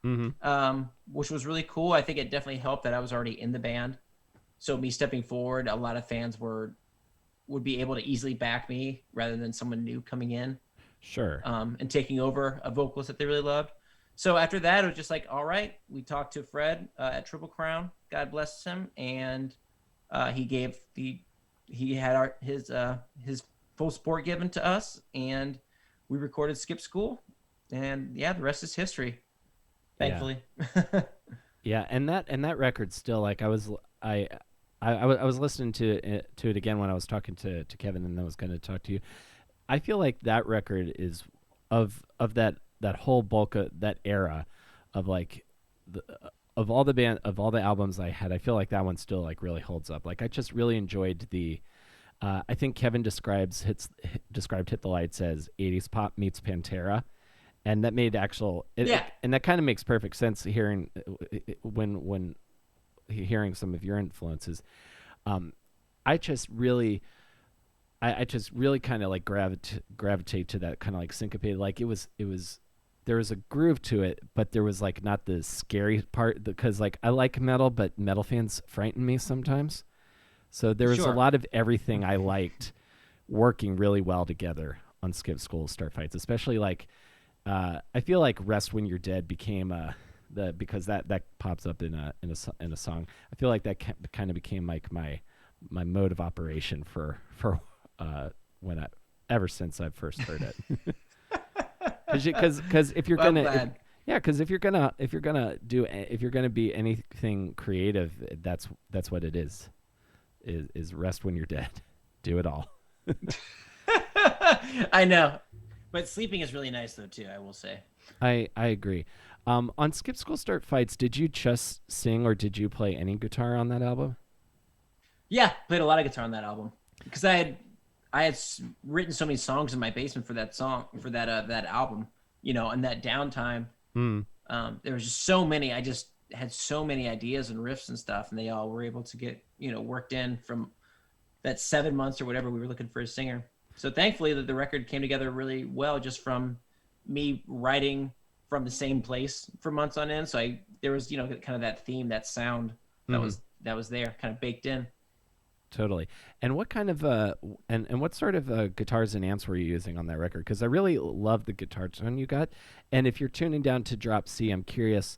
Mm-hmm. Which was really cool. I think it definitely helped that I was already in the band. So me stepping forward, a lot of fans would be able to easily back me rather than someone new coming in. Sure. And taking over a vocalist that they really loved. So after that, it was just like, all right, we talked to Fred at Triple Crown, God bless him, and he had his full support given to us, and we recorded Skip School, and yeah, the rest is history, thankfully. Yeah, and that record still, like, I was listening to it again when I was talking to Kevin, and I was going to talk to you. I feel like that record is of that whole bulk of that era of like of all the albums I had. I feel like that one still like really holds up. Like, I just really enjoyed the. I think Kevin described Hit the Lights as 80s pop meets Pantera, and that made and that kind of makes perfect sense hearing when hearing some of your influences. I just really kind of like gravitate to that kind of like syncopated, like it was there was a groove to it, but there was like not the scary part, because like I like metal, but metal fans frighten me sometimes. So there was a lot of everything I liked working really well together on Skip School Start Fights, especially like I feel like Rest When You're Dead became because that pops up in a song. I feel like that kind of became like my mode of operation for ever since I first heard it. Because if you're gonna be anything creative, that's what it is Rest When You're Dead. Do it all. I know, but sleeping is really nice though too, I will say. I agree. On Skip School Start Fights, did you just sing or did you play any guitar on that album? Yeah, played a lot of guitar on that album because I had written so many songs in my basement for that album, and that downtime. There was just so many. I just had so many ideas and riffs and stuff, and they all were able to get worked in from that 7 months or whatever we were looking for a singer. So thankfully the record came together really well just from me writing from the same place for months on end. So there was kind of that theme, that sound that was there, kind of baked in. Totally. And what kind of and what sort of guitars and amps were you using on that record? Because I really love the guitar tone you got. And if you're tuning down to Drop C, I'm curious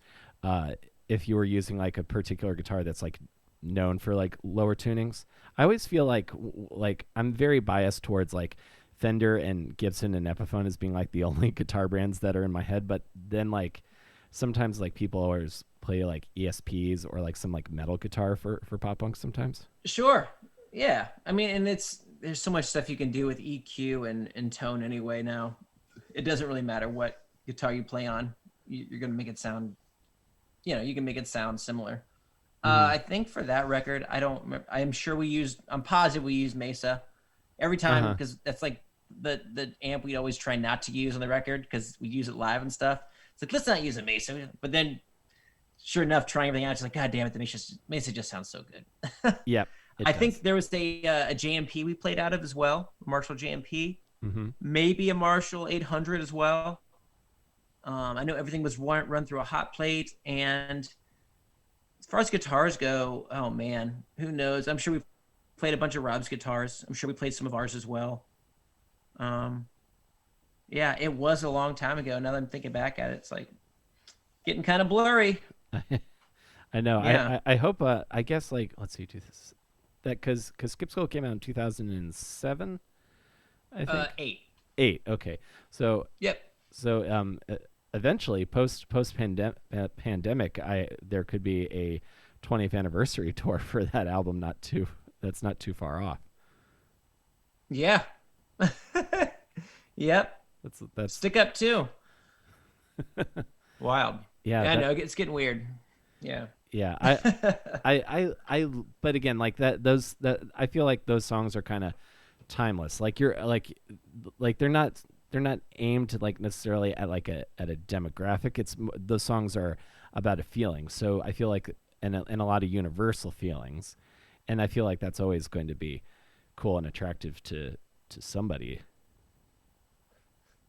if you were using like a particular guitar that's like known for like lower tunings. I always feel like I'm very biased towards like Fender and Gibson and Epiphone as being like the only guitar brands that are in my head. But then like sometimes like people always play like ESPs or like some like metal guitar for pop punk sometimes. Sure. Yeah. I mean, and there's so much stuff you can do with EQ and tone anyway now. It doesn't really matter what guitar you play on. You're going to make it sound, you can make it sound similar. I think for that record, I don't remember. I'm positive we used Mesa every time because that's like the amp we'd always try not to use on the record because we use it live and stuff. It's like, let's not use a Mesa. But then sure enough, trying everything out, it's like, God damn it, the Mesa just sounds so good. Yep. It I does. think there was a JMP we played out of as well, Marshall JMP, Mm-hmm. maybe a Marshall 800 as well. I know everything was run through a hot plate, and as far as guitars go, oh man, who knows? I'm sure we played a bunch of Rob's guitars. I'm sure we played some of ours as well. Um, yeah, it was a long time ago. Now that I'm thinking back at it, it's like getting kind of blurry. I know. Yeah. I hope. I guess like let's see, do this that because Skip School came out in 2007. I think 8. eight. Okay, so Yep. eventually post pandemic, I there could be a 20th anniversary tour for that album. Not too. That's not too far off. Yeah. Yep. That's Stick up too. Wild. yeah. Yeah, I That know. It's getting weird. Yeah. yeah. But again, like that. That I feel like those songs are kind of timeless. Like you're like they're not aimed to like necessarily at like at a demographic. Those songs are about a feeling. So I feel like and a lot of universal feelings, and I feel like that's always going to be cool and attractive to somebody.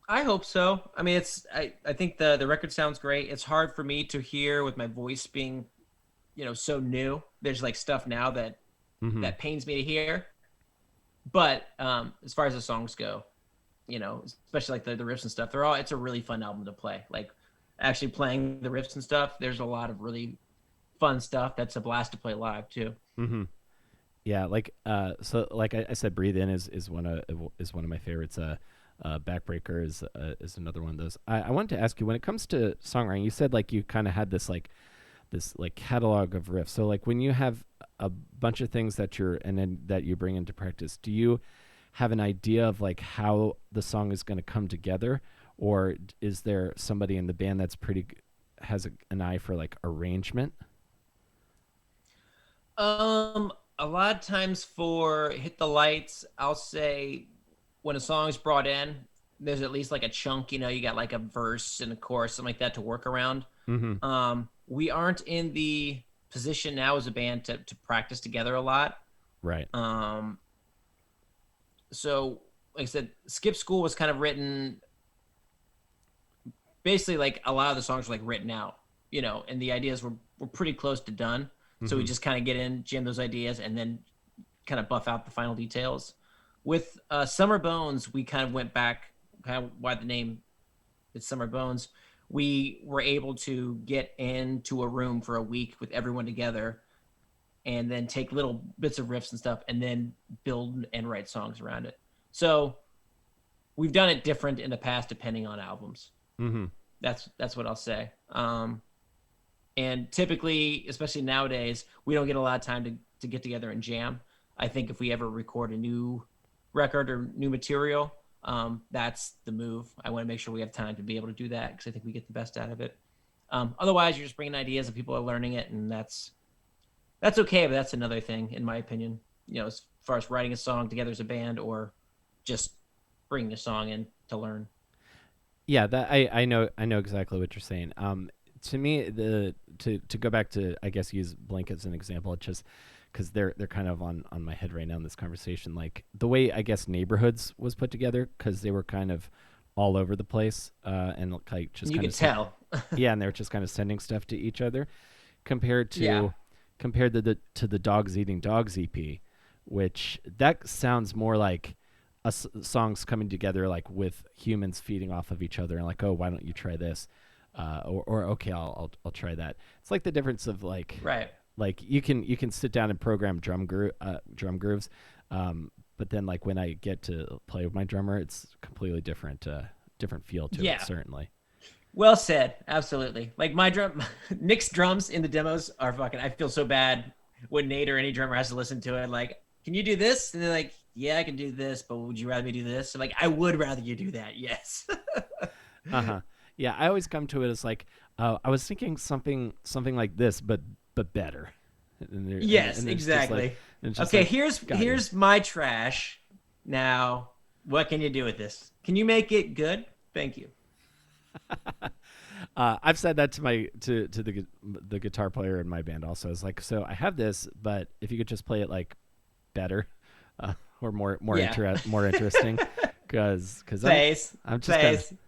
I hope so. I mean, I think the record sounds great. It's hard for me to hear with my voice being, so new. There's like stuff now Mm-hmm. that pains me to hear. But as far as the songs go, especially like the riffs and stuff, it's a really fun album to play. Like actually playing the riffs and stuff, there's a lot of really fun stuff that's a blast to play live too. Mm-hmm. Yeah, like so like I said, Breathe In is one of my favorites. Backbreaker is another one of those. I wanted to ask you, when it comes to songwriting, you said like you kind of had this like catalog of riffs. So like when you have a bunch of things and then that you bring into practice, do you have an idea of like how the song is going to come together, or is there somebody in the band that's has an eye for like arrangement? A lot of times for Hit the Lights, I'll say when a song's brought in, there's at least like a chunk, you got like a verse and a chorus, something like that to work around. Mm-hmm. We aren't in the position now as a band to practice together a lot. Right. So like I said, Skip School was kind of written basically like a lot of the songs were like written out, and the ideas were pretty close to done. So we Mm-hmm. just kind of get in, jam those ideas, and then kind of buff out the final details. With Summer Bones, we kind of went back, kind of why the name is Summer Bones. We were able to get into a room for a week with everyone together and then take little bits of riffs and stuff and then build and write songs around it. So we've done it different in the past depending on albums. Mm-hmm. That's what I'll say. And typically, especially nowadays, we don't get a lot of time to get together and jam. I think if we ever record a new record or new material, that's the move. I want to make sure we have time to be able to do that because I think we get the best out of it. Otherwise, you're just bringing ideas and people are learning it, and that's okay. But that's another thing, in my opinion. As far as writing a song together as a band or just bringing a song in to learn. Yeah, that I know exactly what you're saying. To me, to go back to, I guess, use Blink as an example, it's just because they're kind of on my head right now in this conversation. Like the way I guess Neighborhoods was put together, because they were kind of all over the place, and like just You kind can of tell. yeah, and they were just kind of sending stuff to each other, compared to Yeah. the Dogs Eating Dogs EP, which that sounds more like songs coming together like with humans feeding off of each other, and like, oh, why don't you try this, or okay, I'll try that. It's like the difference of Right. like you can sit down and program drum grooves, but then like when I get to play with my drummer, it's completely different feel to Yeah. it, certainly. Well said. Absolutely. Like my Nick's drums in the demos are fucking. I feel so bad when Nate or any drummer has to listen to it. Like, can you do this? And they're like, yeah, I can do this, but would you rather me do this? I'm like, I would rather you do that. Yes. Uh-huh. Yeah, I always come to it as like, I was thinking something like this, but better. Yes, and it's just exactly. like, and it's just Okay, like, got you. here's my trash. Now, what can you do with this? Can you make it good? Thank you. I've said that to the guitar player in my band also. It's like, so I have this, but if you could just play it like better, or Yeah. more interesting, because Face. I'm just kind of Face.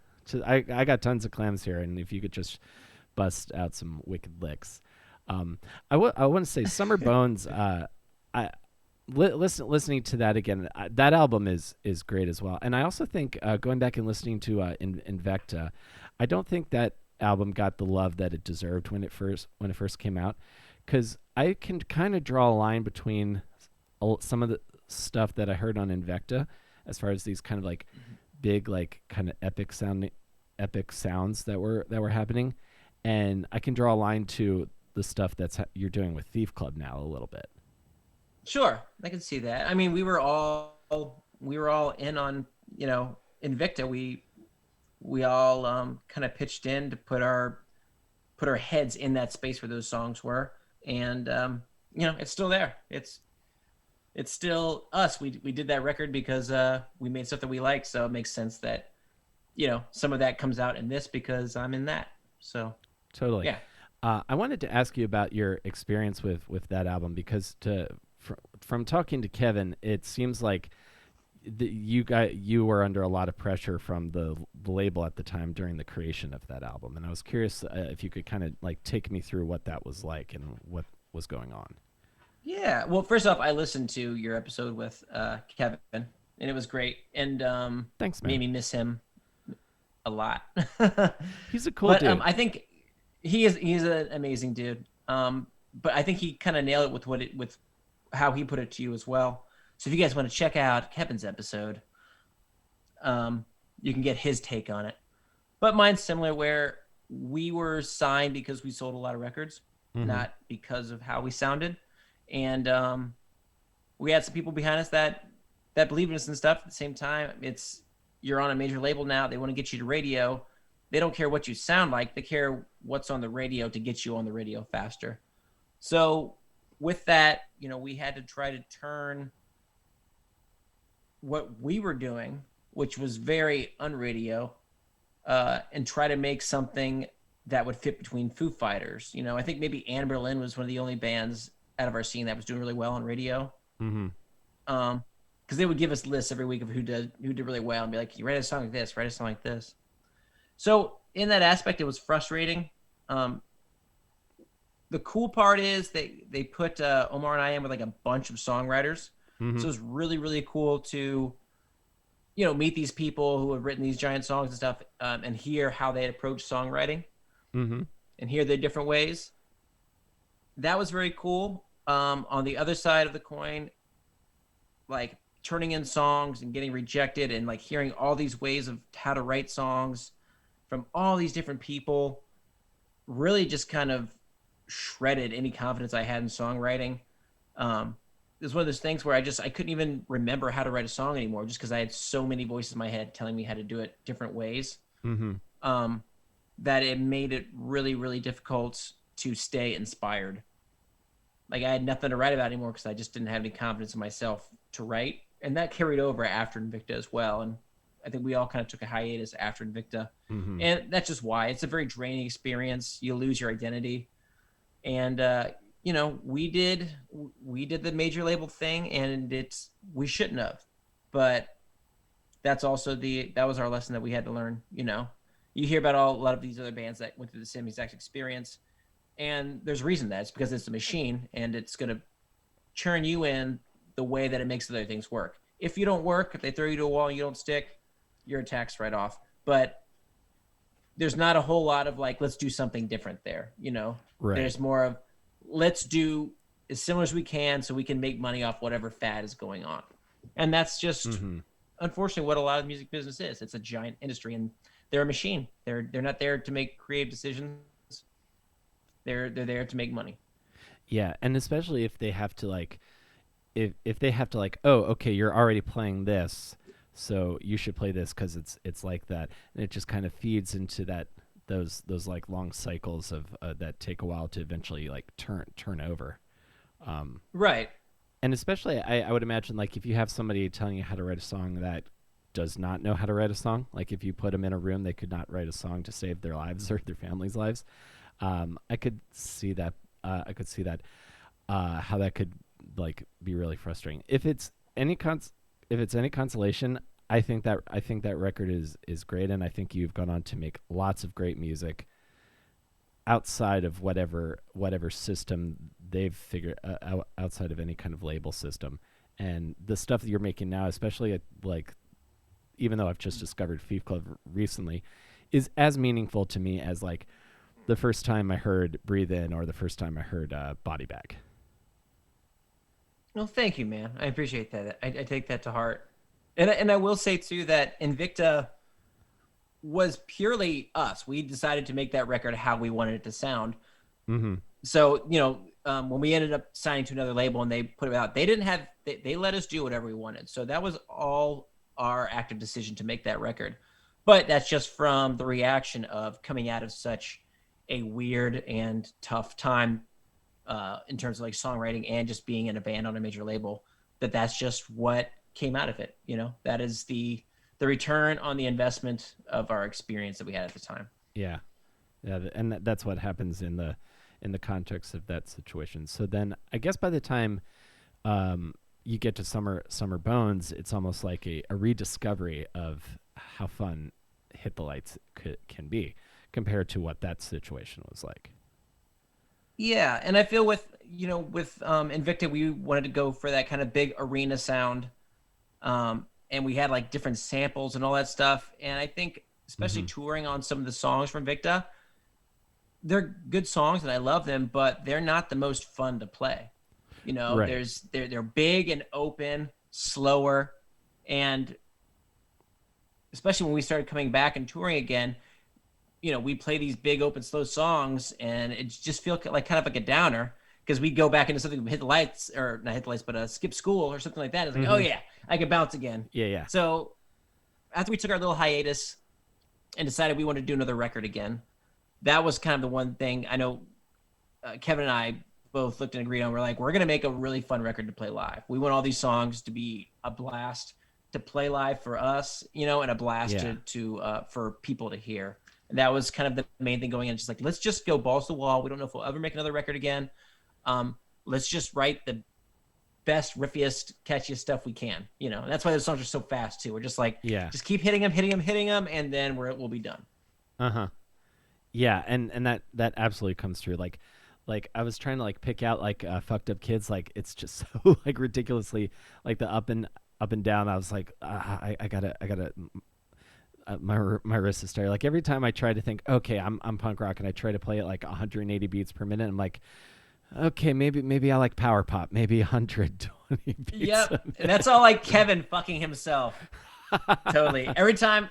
I got tons of clams here, and if you could just bust out some wicked licks. I want to say Summer Bones. I listening to that again. That album is great as well, and I also think going back and listening to Invecta, I don't think that album got the love that it deserved when it first came out, because I can kind of draw a line between some of the stuff that I heard on Invecta, as far as these kind of like big, like kind of epic sounds that were happening, and I can draw a line to the stuff you're doing with Thief Club now a little bit. Sure, I can see that. I mean, we were all in on, Invicta. We all kind of pitched in to put our heads in that space where those songs were, and it's still there. It's still us. We did that record because we made stuff that we like, so it makes sense that some of that comes out in this because I'm in that. So Totally. yeah. I wanted to ask you about your experience with that album, because from talking to Kevin, it seems like you were under a lot of pressure from the label at the time during the creation of that album, and I was curious if you could kind of like take me through what that was like and what was going on. Yeah. Well, first off, I listened to your episode with Kevin, and it was great, and Thanks, made man. me miss him a lot. He's a cool But dude. I think he's an amazing dude. But I think he kind of nailed it with how he put it to you as well. So if you guys want to check out Kevin's episode, you can get his take on it. But mine's similar, where we were signed because we sold a lot of records, not because of how we sounded. And we had some people behind us that believed in us and stuff. At the same time, you're on a major label now. They want to get you to radio. They don't care what you sound like. They care what's on the radio to get you on the radio faster. So with that, we had to try to turn what we were doing, which was very unradio, and try to make something that would fit between Foo Fighters. I think maybe Anne Berlin was one of the only bands out of our scene that was doing really well on radio. Because they would give us lists every week of who did really well and be like, you write a song like this, write a song like this. So in that aspect, it was frustrating. The cool part is they put Omar and I in with like a bunch of songwriters. So it was really, really cool to, meet these people who have written these giant songs and stuff, and hear how they approach songwriting, and hear their different ways. That was very cool. On the other side of the coin, like turning in songs and getting rejected, and like hearing all these ways of how to write songs from all these different people, really just kind of shredded any confidence I had in songwriting. It was one of those things where I couldn't even remember how to write a song anymore, just because I had so many voices in my head telling me how to do it different ways. That it made it really, really difficult to stay inspired. Like I had nothing to write about anymore because I just didn't have any confidence in myself to write. And that carried over after Invicta as well. And I think we all kind of took a hiatus after Invicta. And that's just why. It's a very draining experience. You lose your identity. And, we did the major label thing, and we shouldn't have. But that's also that was our lesson that we had to learn. You hear about a lot of these other bands that went through the same exact experience. And there's a reason that. It's because it's a machine, and it's going to churn you in the way that it makes other things work. If you don't work, if they throw you to a wall and you don't stick, you're taxed right off. But there's not a whole lot of like, let's do something different there. Right. There's more of, let's do as similar as we can so we can make money off whatever fad is going on. And that's just, unfortunately, what a lot of the music business is. It's a giant industry, and they're a machine. They're not there to make creative decisions. They're there to make money. Yeah, and especially if they have to like, if they have to like, oh, okay, you're already playing this, so you should play this because it's like that, and it just kind of feeds into those like long cycles of that take a while to eventually like turn over. Right. And especially, I would imagine like if you have somebody telling you how to write a song that does not know how to write a song, like if you put them in a room, they could not write a song to save their lives or their family's lives. I could see that. How that could like be really frustrating. If it's any consolation, I think that record is great, and I think you've gone on to make lots of great music outside of whatever system they've figured outside of any kind of label system. And the stuff that you're making now, especially like, even though I've just discovered Thief Club recently, is as meaningful to me as like the first time I heard Breathe In or the first time I heard Body Bag. No, thank you, man. I appreciate that. I take that to heart. And I will say too that Invicta was purely us. We decided to make that record how we wanted it to sound. Mm-hmm. So, when we ended up signing to another label and they put it out, they let us do whatever we wanted. So that was all our active decision to make that record. But that's just from the reaction of coming out of such a weird and tough time in terms of like songwriting and just being in a band on a major label, that's just what came out of it. That is the return on the investment of our experience that we had at the time. Yeah. And that's what happens in the context of that situation. So then I guess by the time you get to Summer Bones, it's almost like a rediscovery of how fun Hit the Lights can be compared to what that situation was like. Yeah, and I feel with Invicta, we wanted to go for that kind of big arena sound, and we had like different samples and all that stuff. And I think, especially touring on some of the songs from Invicta, they're good songs and I love them, but they're not the most fun to play. Right. They're big and open, slower, and especially when we started coming back and touring again, we play these big, open, slow songs, and it just feels like kind of like a downer because we go back into something, Hit the Lights, or not Hit the Lights, but Skip School or something like that. It's like, oh yeah, I can bounce again. Yeah. So after we took our little hiatus and decided we wanted to do another record again, that was kind of the one thing I know Kevin and I both looked and agreed on. We're like, we're going to make a really fun record to play live. We want all these songs to be a blast to play live for us, and a blast to for people to hear. And that was kind of the main thing going in. Just like, let's just go balls to the wall. We don't know if we'll ever make another record again. Let's just write the best, riffiest, catchiest stuff we can. And that's why those songs are so fast too. We're just like, just keep hitting them, and then we'll be done. Yeah, and that absolutely comes true. Like I was trying to like pick out like Fucked Up Kids. Like it's just so like ridiculously like the up and down. I was like, I gotta. My wrist is tired. Like every time I try to think, okay, I'm punk rock, and I try to play it like 180 beats per minute. I'm like, okay, maybe I like power pop, maybe 120 beats. Yep, and that's all like Kevin fucking himself. Totally. Every time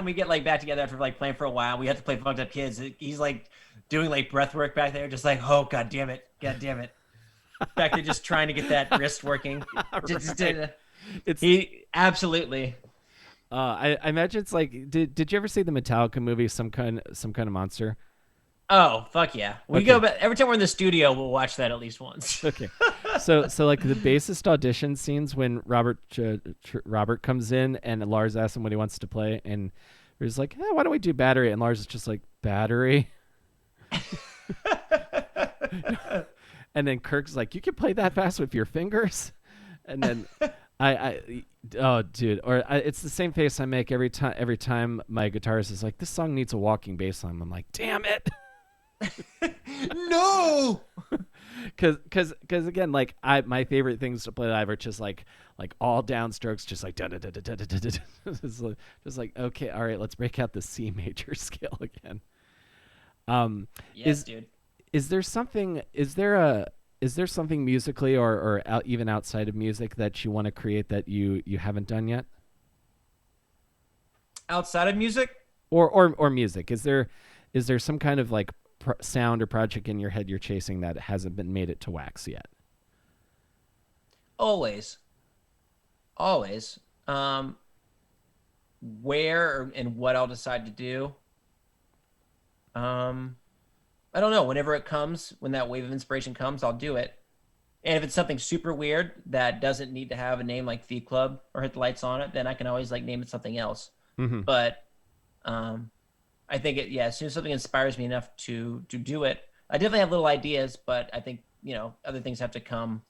we get like back together after like playing for a while, we have to play Fucked Up Kids. He's like doing like breath work back there, just like, oh god damn it. Back there just trying to get that wrist working. Right. He absolutely. I imagine it's like, did you ever see the Metallica movie, Some Kind of Monster? Oh fuck yeah! We go back every time we're in the studio. We'll watch that at least once. Okay, so like the bassist audition scenes when Robert comes in and Lars asks him what he wants to play, and he's like, why don't we do Battery? And Lars is just like, Battery. And then Kirk's like, you can play that fast with your fingers, and then oh dude, it's the same face I make every time my guitarist is like, this song needs a walking bass line. I'm like, damn it. No. Because again, like my favorite things to play live are just like all downstrokes, just like just like, okay, all right, let's break out the C major scale again. Yes, dude. Is there something musically or even outside of music that you want to create that you haven't done yet? Outside of music? Or music. Is there some kind of like sound or project in your head you're chasing that hasn't been made it to wax yet? Always. Where and what I'll decide to do. I don't know. Whenever it comes, when that wave of inspiration comes, I'll do it. And if it's something super weird that doesn't need to have a name like Thief Club or Hit the Lights on it, then I can always like name it something else. Mm-hmm. But I think as soon as something inspires me enough to do it, I definitely have little ideas, but I think, other things have to come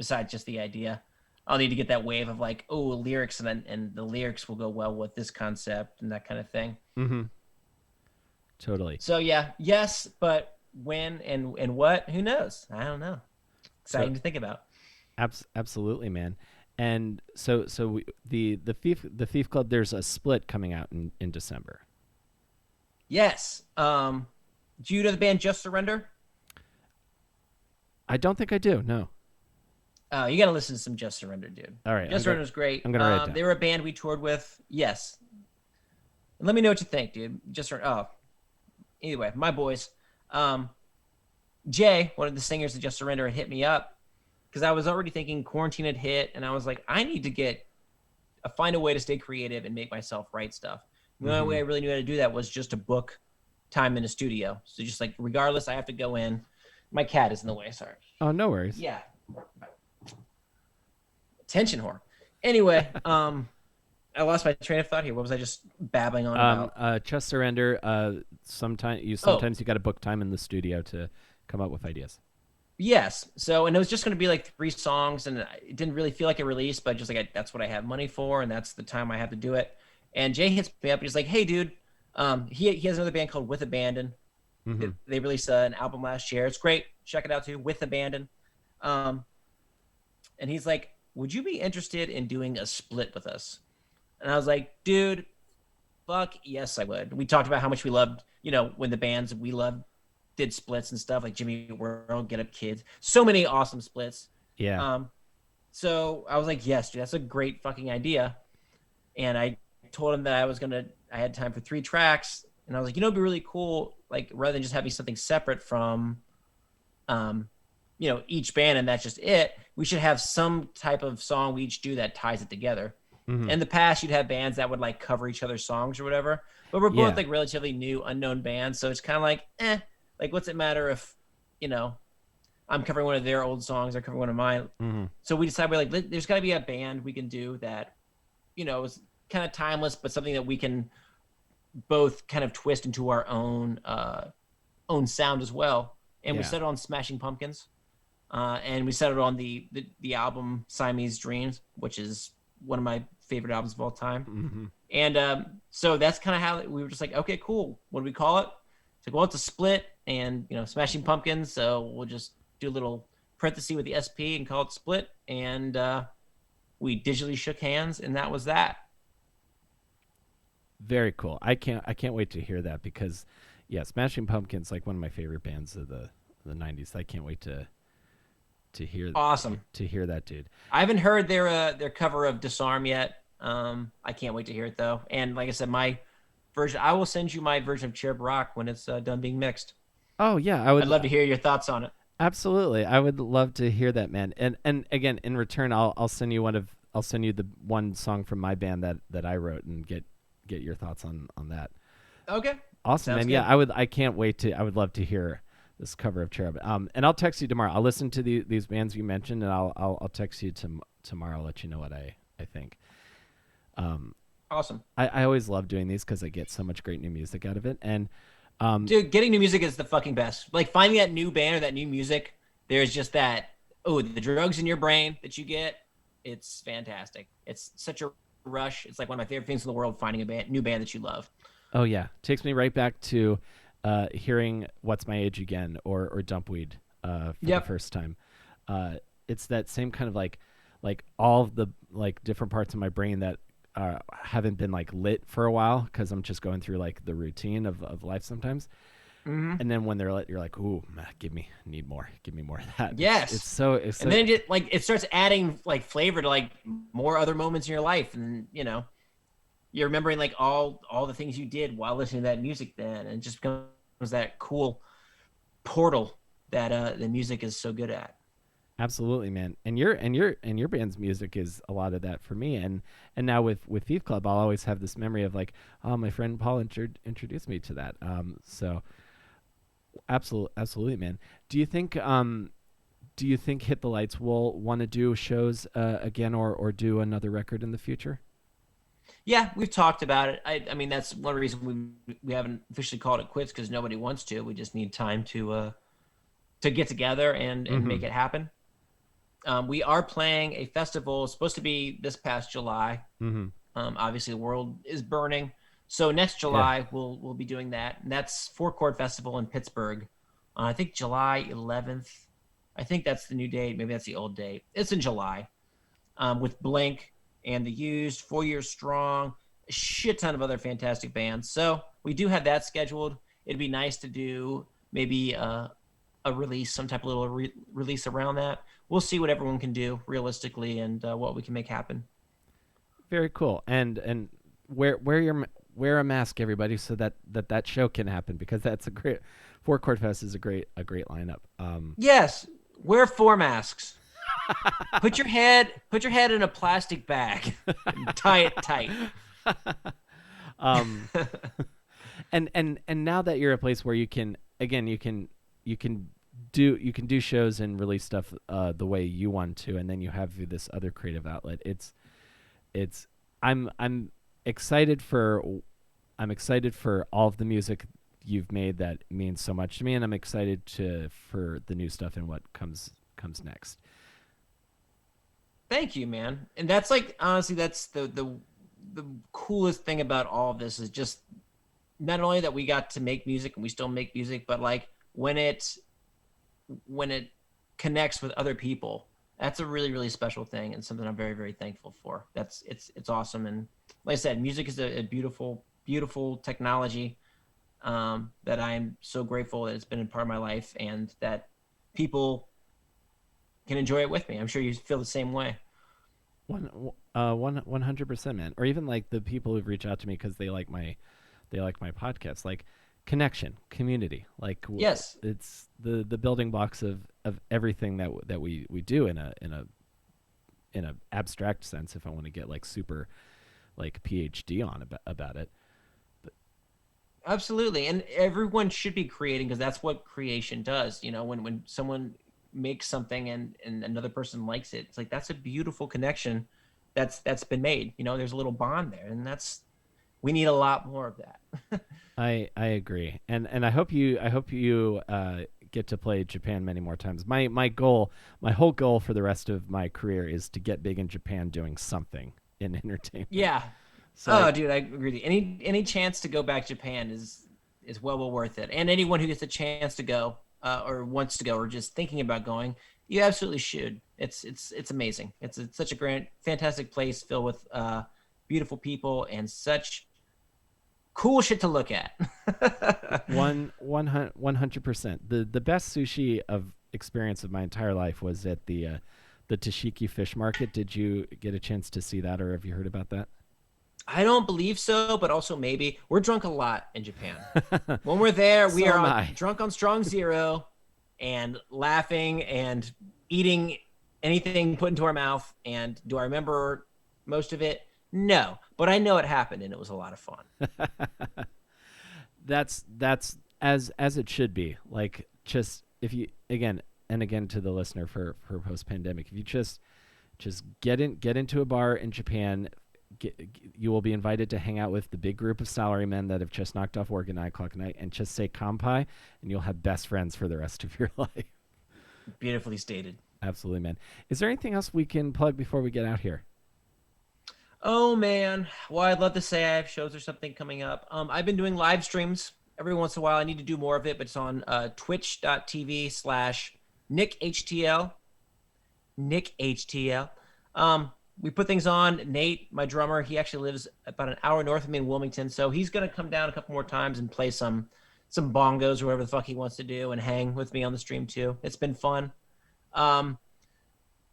besides just the idea. I'll need to get that wave of like, oh, lyrics, and the lyrics will go well with this concept and that kind of thing. Mm-hmm. Totally. So yeah, yes, but when and what? Who knows? I don't know. So Exciting to think about. absolutely, man. And the Thief Club, there's a split coming out in December. Yes. Do you know the band Just Surrender? I don't think I do. No. You got to listen to some Just Surrender, dude. All right. Just Surrender's great. I'm gonna write it down. They were a band we toured with. Yes. Let me know what you think, dude. Just oh, anyway, my boys. Jay, one of the singers of Just Surrender, had hit me up because I was already thinking quarantine had hit, and I was like, I need to find a way to stay creative and make myself write stuff. The only way I really knew how to do that was just to book time in a studio. So just like, regardless, I have to go in. My cat is in the way. Sorry. Oh, no worries. Yeah. Attention whore. Anyway, I lost my train of thought here. What was I just babbling on about? Just Surrender. Sometimes you got to book time in the studio to come up with ideas. Yes. So, and it was just going to be like 3 songs, and it didn't really feel like a release, but just like that's what I have money for, and that's the time I have to do it. And Jay hits me up, and he's like, "Hey, dude, he has another band called With Abandon. Mm-hmm. They released an album last year. It's great. Check it out too. With Abandon." And he's like, "Would you be interested in doing a split with us?" And I was like, "Dude, fuck yes, I would." We talked about how much we loved, when the bands we loved did splits and stuff, like Jimmy World, Get Up Kids. So many awesome splits. Yeah. So I was like, "Yes, dude, that's a great fucking idea." And I told him that I had time for 3 tracks, and I was like, it'd be really cool, like rather than just having something separate from, each band and that's just it, we should have some type of song we each do that ties it together. Mm-hmm. In the past, you'd have bands that would like cover each other's songs or whatever, but we're both like relatively new, unknown bands, so it's kind of like, like what's it matter if, I'm covering one of their old songs, they're covering one of mine. Mm-hmm. So we decided there's got to be a band we can do that, is kind of timeless, but something that we can both kind of twist into our own sound as well. And we settled on Smashing Pumpkins, and we settled on the album Siamese Dreams, which is one of my favorite albums of all time. Mm-hmm. And so that's kind of how we were just like, okay, cool. What do we call it? It's like, well, it's a split, and Smashing Pumpkins, so we'll just do a little parenthesis with the SP and call it Split. And we digitally shook hands, and that was that. Very cool. I can't wait to hear that because, Smashing Pumpkins, like one of my favorite bands of the 90s. I can't wait to hear. Awesome. To hear that, dude. I haven't heard their cover of Disarm yet. I can't wait to hear it though. And like I said, my version. I will send you my version of Cherub Rock when it's done being mixed. Oh yeah, I'd love to hear your thoughts on it. Absolutely, I would love to hear that, man. And again, in return, I'll send you the one song from my band that I wrote and get your thoughts on that. Okay. Awesome, Sounds man. good. Yeah, I can't wait to. I would love to hear this cover of Cherub. And I'll text you tomorrow. I'll listen to these bands you mentioned, and I'll text you tomorrow. I'll let you know what I think. Awesome. I always love doing these because I get so much great new music out of it. And dude, getting new music is the fucking best. Like finding that new band or that new music. There's just that. Oh, the drugs in your brain that you get. It's fantastic. It's such a rush. It's like one of my favorite things in the world, finding a new band that you love. Oh yeah, takes me right back to hearing What's My Age Again or Dumpweed for the first time. It's that same kind of like all of the like different parts of my brain that haven't been like lit for a while because I'm just going through like the routine of life sometimes. Mm-hmm. And then when they're lit, you're like, ooh, need more. Give me more of that. Yes. It's so. And then it starts adding like flavor to like more other moments in your life. And, you're remembering like all the things you did while listening to that music then. And it just becomes that cool portal that the music is so good at. Absolutely, man. And your band's music is a lot of that for me. And now with Thief Club, I'll always have this memory of like, oh, my friend Paul introduced me to that. So absolutely, man. Do you think Hit the Lights will want to do shows again or do another record in the future? Yeah, we've talked about it. I mean, that's one reason we haven't officially called it quits because nobody wants to. We just need time to get together and make it happen. We are playing a festival. It's supposed to be this past July. Mm-hmm. Obviously, the world is burning. So next Yeah. July, we'll be doing that. And that's Four Chord Festival in Pittsburgh. I think July 11th. I think that's the new date. Maybe that's the old date. It's in July, with Blink and The Used, 4 Years Strong, a shit ton of other fantastic bands. So we do have that scheduled. It'd be nice to do maybe a release, some type of little release around that. We'll see what everyone can do realistically and what we can make happen. Very cool. And wear a mask, everybody, so that show can happen, because that's a great Four Chord Fest is a great lineup. Yes, wear 4 masks. Put your head in a plastic bag and tie it tight. um, and now that you're a place where you can, again, you can do shows and release stuff the way you want to, and then you have this other creative outlet. It's I'm excited for all of the music you've made that means so much to me, and I'm excited for the new stuff and what comes next. Thank you, man. And that's like, honestly, that's the coolest thing about all of this is just not only that we got to make music and we still make music, but like when it connects with other people, that's a really, really special thing and something I'm very, very thankful for. It's awesome. And like I said, music is a beautiful, beautiful technology, that I'm so grateful that it's been a part of my life and that people can enjoy it with me. I'm sure you feel the same way. 100%, man. Or even like the people who've reached out to me because they like my podcast, like connection, community. Like Yes. it's the building blocks of everything that we do in a abstract sense. If I want to get like super like PhD on about it, but Absolutely. And everyone should be creating because that's what creation does. When someone makes something and another person likes it, it's like that's a beautiful connection that's been made. There's a little bond there. And we need a lot more of that. I agree, and I hope you get to play Japan many more times. My whole goal for the rest of my career is to get big in Japan doing something in entertainment. Yeah. So Oh, dude, I agree with you. Any chance to go back to Japan is well worth it. And anyone who gets a chance to go, or wants to go, or just thinking about going, you absolutely should. It's amazing. It's such a grand, fantastic place filled with beautiful people and such cool shit to look at. 100%. The best sushi of experience of my entire life was at the Tashiki Fish Market. Did you get a chance to see that, or have you heard about that? I don't believe so, but also maybe we're drunk a lot in Japan. When we're there, we So are am I. drunk on strong zero and laughing and eating anything put into our mouth. And do I remember most of it? No, but I know it happened and it was a lot of fun. That's as it should be. Like, just if you again to the listener for post pandemic, if you just get into a bar in Japan, you will be invited to hang out with the big group of salarymen that have just knocked off work at 9 o'clock at night, and just say kampai, and you'll have best friends for the rest of your life. Beautifully stated. Absolutely, man. Is there anything else we can plug before we get out here? Oh man, well I'd love to say I have shows or something coming up. I've been doing live streams every once in a while. I need to do more of it, but it's on twitch.tv/NickHTL. NickHTL. We put things on. Nate, my drummer, he actually lives about an hour north of me in Wilmington, so he's gonna come down a couple more times and play some bongos or whatever the fuck he wants to do and hang with me on the stream too. It's been fun.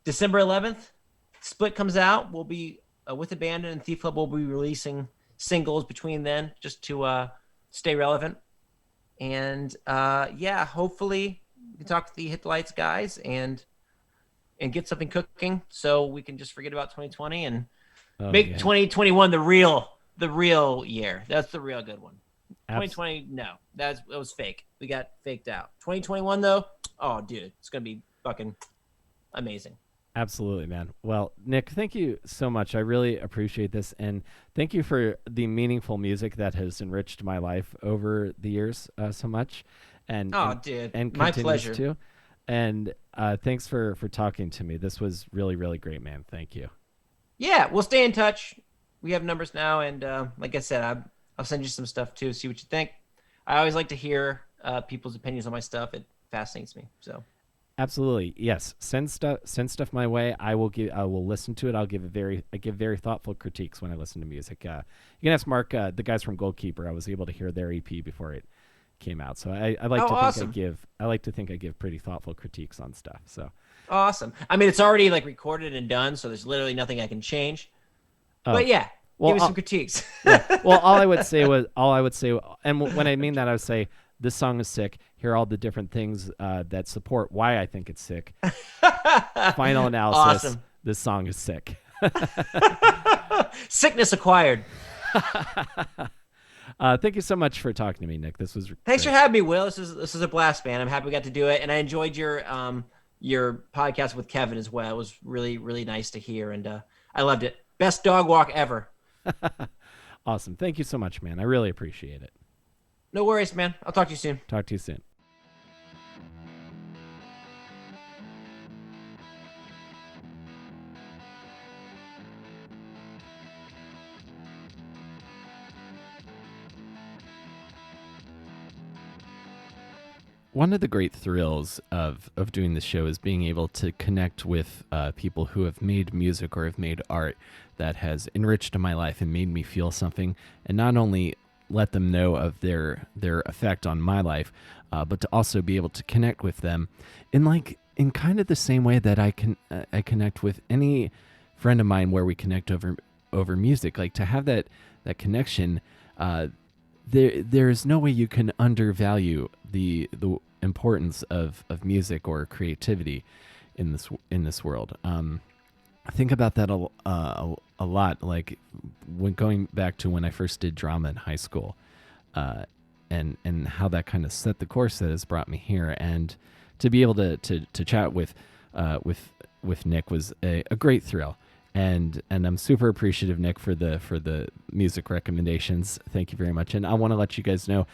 December 11th, Split comes out. We'll be with Abandon and Thief Club. We'll be releasing singles between then just to stay relevant. And yeah, hopefully we can talk to the Hit the Lights guys and get something cooking so we can just forget about 2020 and make 2021 the real year. That's the real good one. 2020, no, it was fake. We got faked out. 2021 though, oh dude, it's gonna be fucking amazing. Absolutely, man. Well, Nick, thank you so much. I really appreciate this, and thank you for the meaningful music that has enriched my life over the years so much, and Dude, and my continues pleasure. to. And thanks for talking to me. This was really, really great, man. Thank you. Yeah, we'll stay in touch. We have numbers now, and like I said, I'll send you some stuff too. See what you think. I always like to hear people's opinions on my stuff. It fascinates me. So Absolutely. Yes. Send stuff my way. I will listen to it. I give very thoughtful critiques when I listen to music. You can ask Mark, the guys from Goalkeeper. I was able to hear their EP before it came out. So I like to awesome. think I give pretty thoughtful critiques on stuff. So Awesome. I mean, it's already like recorded and done, so there's literally nothing I can change. But yeah, well, give me some critiques. yeah. Well, all I would say, and when I mean that, I would say this song is sick. Here are all the different things that support why I think it's sick. Final analysis. Awesome. This song is sick. Sickness acquired. Thank you so much for talking to me, Nick. This was Thanks great. for having me, Will. This is a blast, man. I'm happy we got to do it, and I enjoyed your podcast with Kevin as well. It was really, really nice to hear, and I loved it. Best dog walk ever. Awesome. Thank you so much, man. I really appreciate it. No worries, man. I'll talk to you soon. Talk to you soon. One of the great thrills of doing this show is being able to connect with people who have made music or have made art that has enriched my life and made me feel something, and not only let them know of their effect on my life, but to also be able to connect with them in kind of the same way that I connect with any friend of mine, where we connect over music. Like, to have that connection. There is no way you can undervalue the importance of music or creativity in this world. I think about that a lot. Like, when going back to when I first did drama in high school, and how that kind of set the course that has brought me here, and to be able to chat with Nick was a great thrill. And I'm super appreciative, Nick, for the music recommendations. Thank you very much. And I want to let you guys know,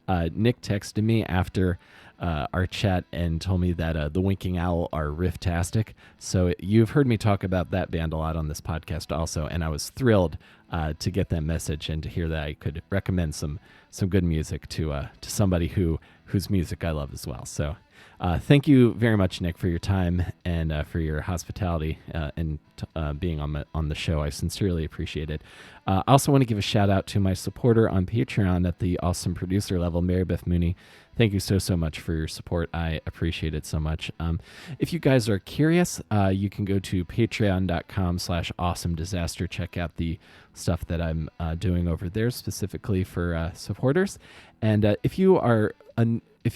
Nick texted me after our chat and told me that the Winking Owl are riff-tastic. So you've heard me talk about that band a lot on this podcast also, and I was thrilled to get that message and to hear that I could recommend some good music to somebody whose music I love as well. So thank you very much, Nick, for your time and for your hospitality and being on the show. I sincerely appreciate it. I also want to give a shout out to my supporter on Patreon at the awesome producer level, Mary Beth Mooney. Thank you so much for your support. I appreciate it so much. If you guys are curious, you can go to patreon.com/awesomedisaster. Check out the stuff that I'm doing over there specifically for supporters. And if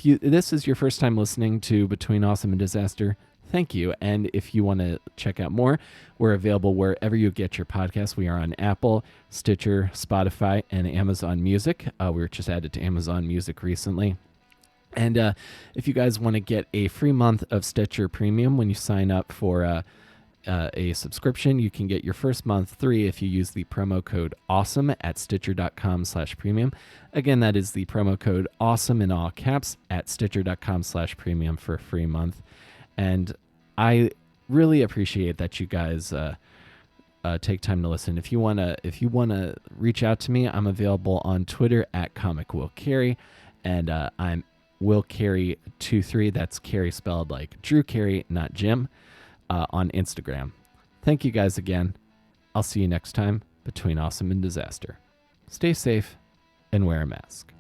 this is your first time listening to Between Awesome and Disaster, thank you. And if you want to check out more, we're available wherever you get your podcasts. We are on Apple, Stitcher, Spotify, and Amazon Music. We were just added to Amazon Music recently. And if you guys want to get a free month of Stitcher Premium when you sign up for a subscription, you can get your first month free if you use the promo code AWESOME at stitcher.com/premium. Again, that is the promo code AWESOME in all caps at stitcher.com/premium for a free month. And I really appreciate that you guys take time to listen. If you wanna reach out to me, I'm available on Twitter at Comic Will Carey, and I'm Will Carey 23. That's Carey spelled like Drew Carey, not Jim. On Instagram. Thank you guys again. I'll see you next time between Awesome and Disaster. Stay safe and wear a mask.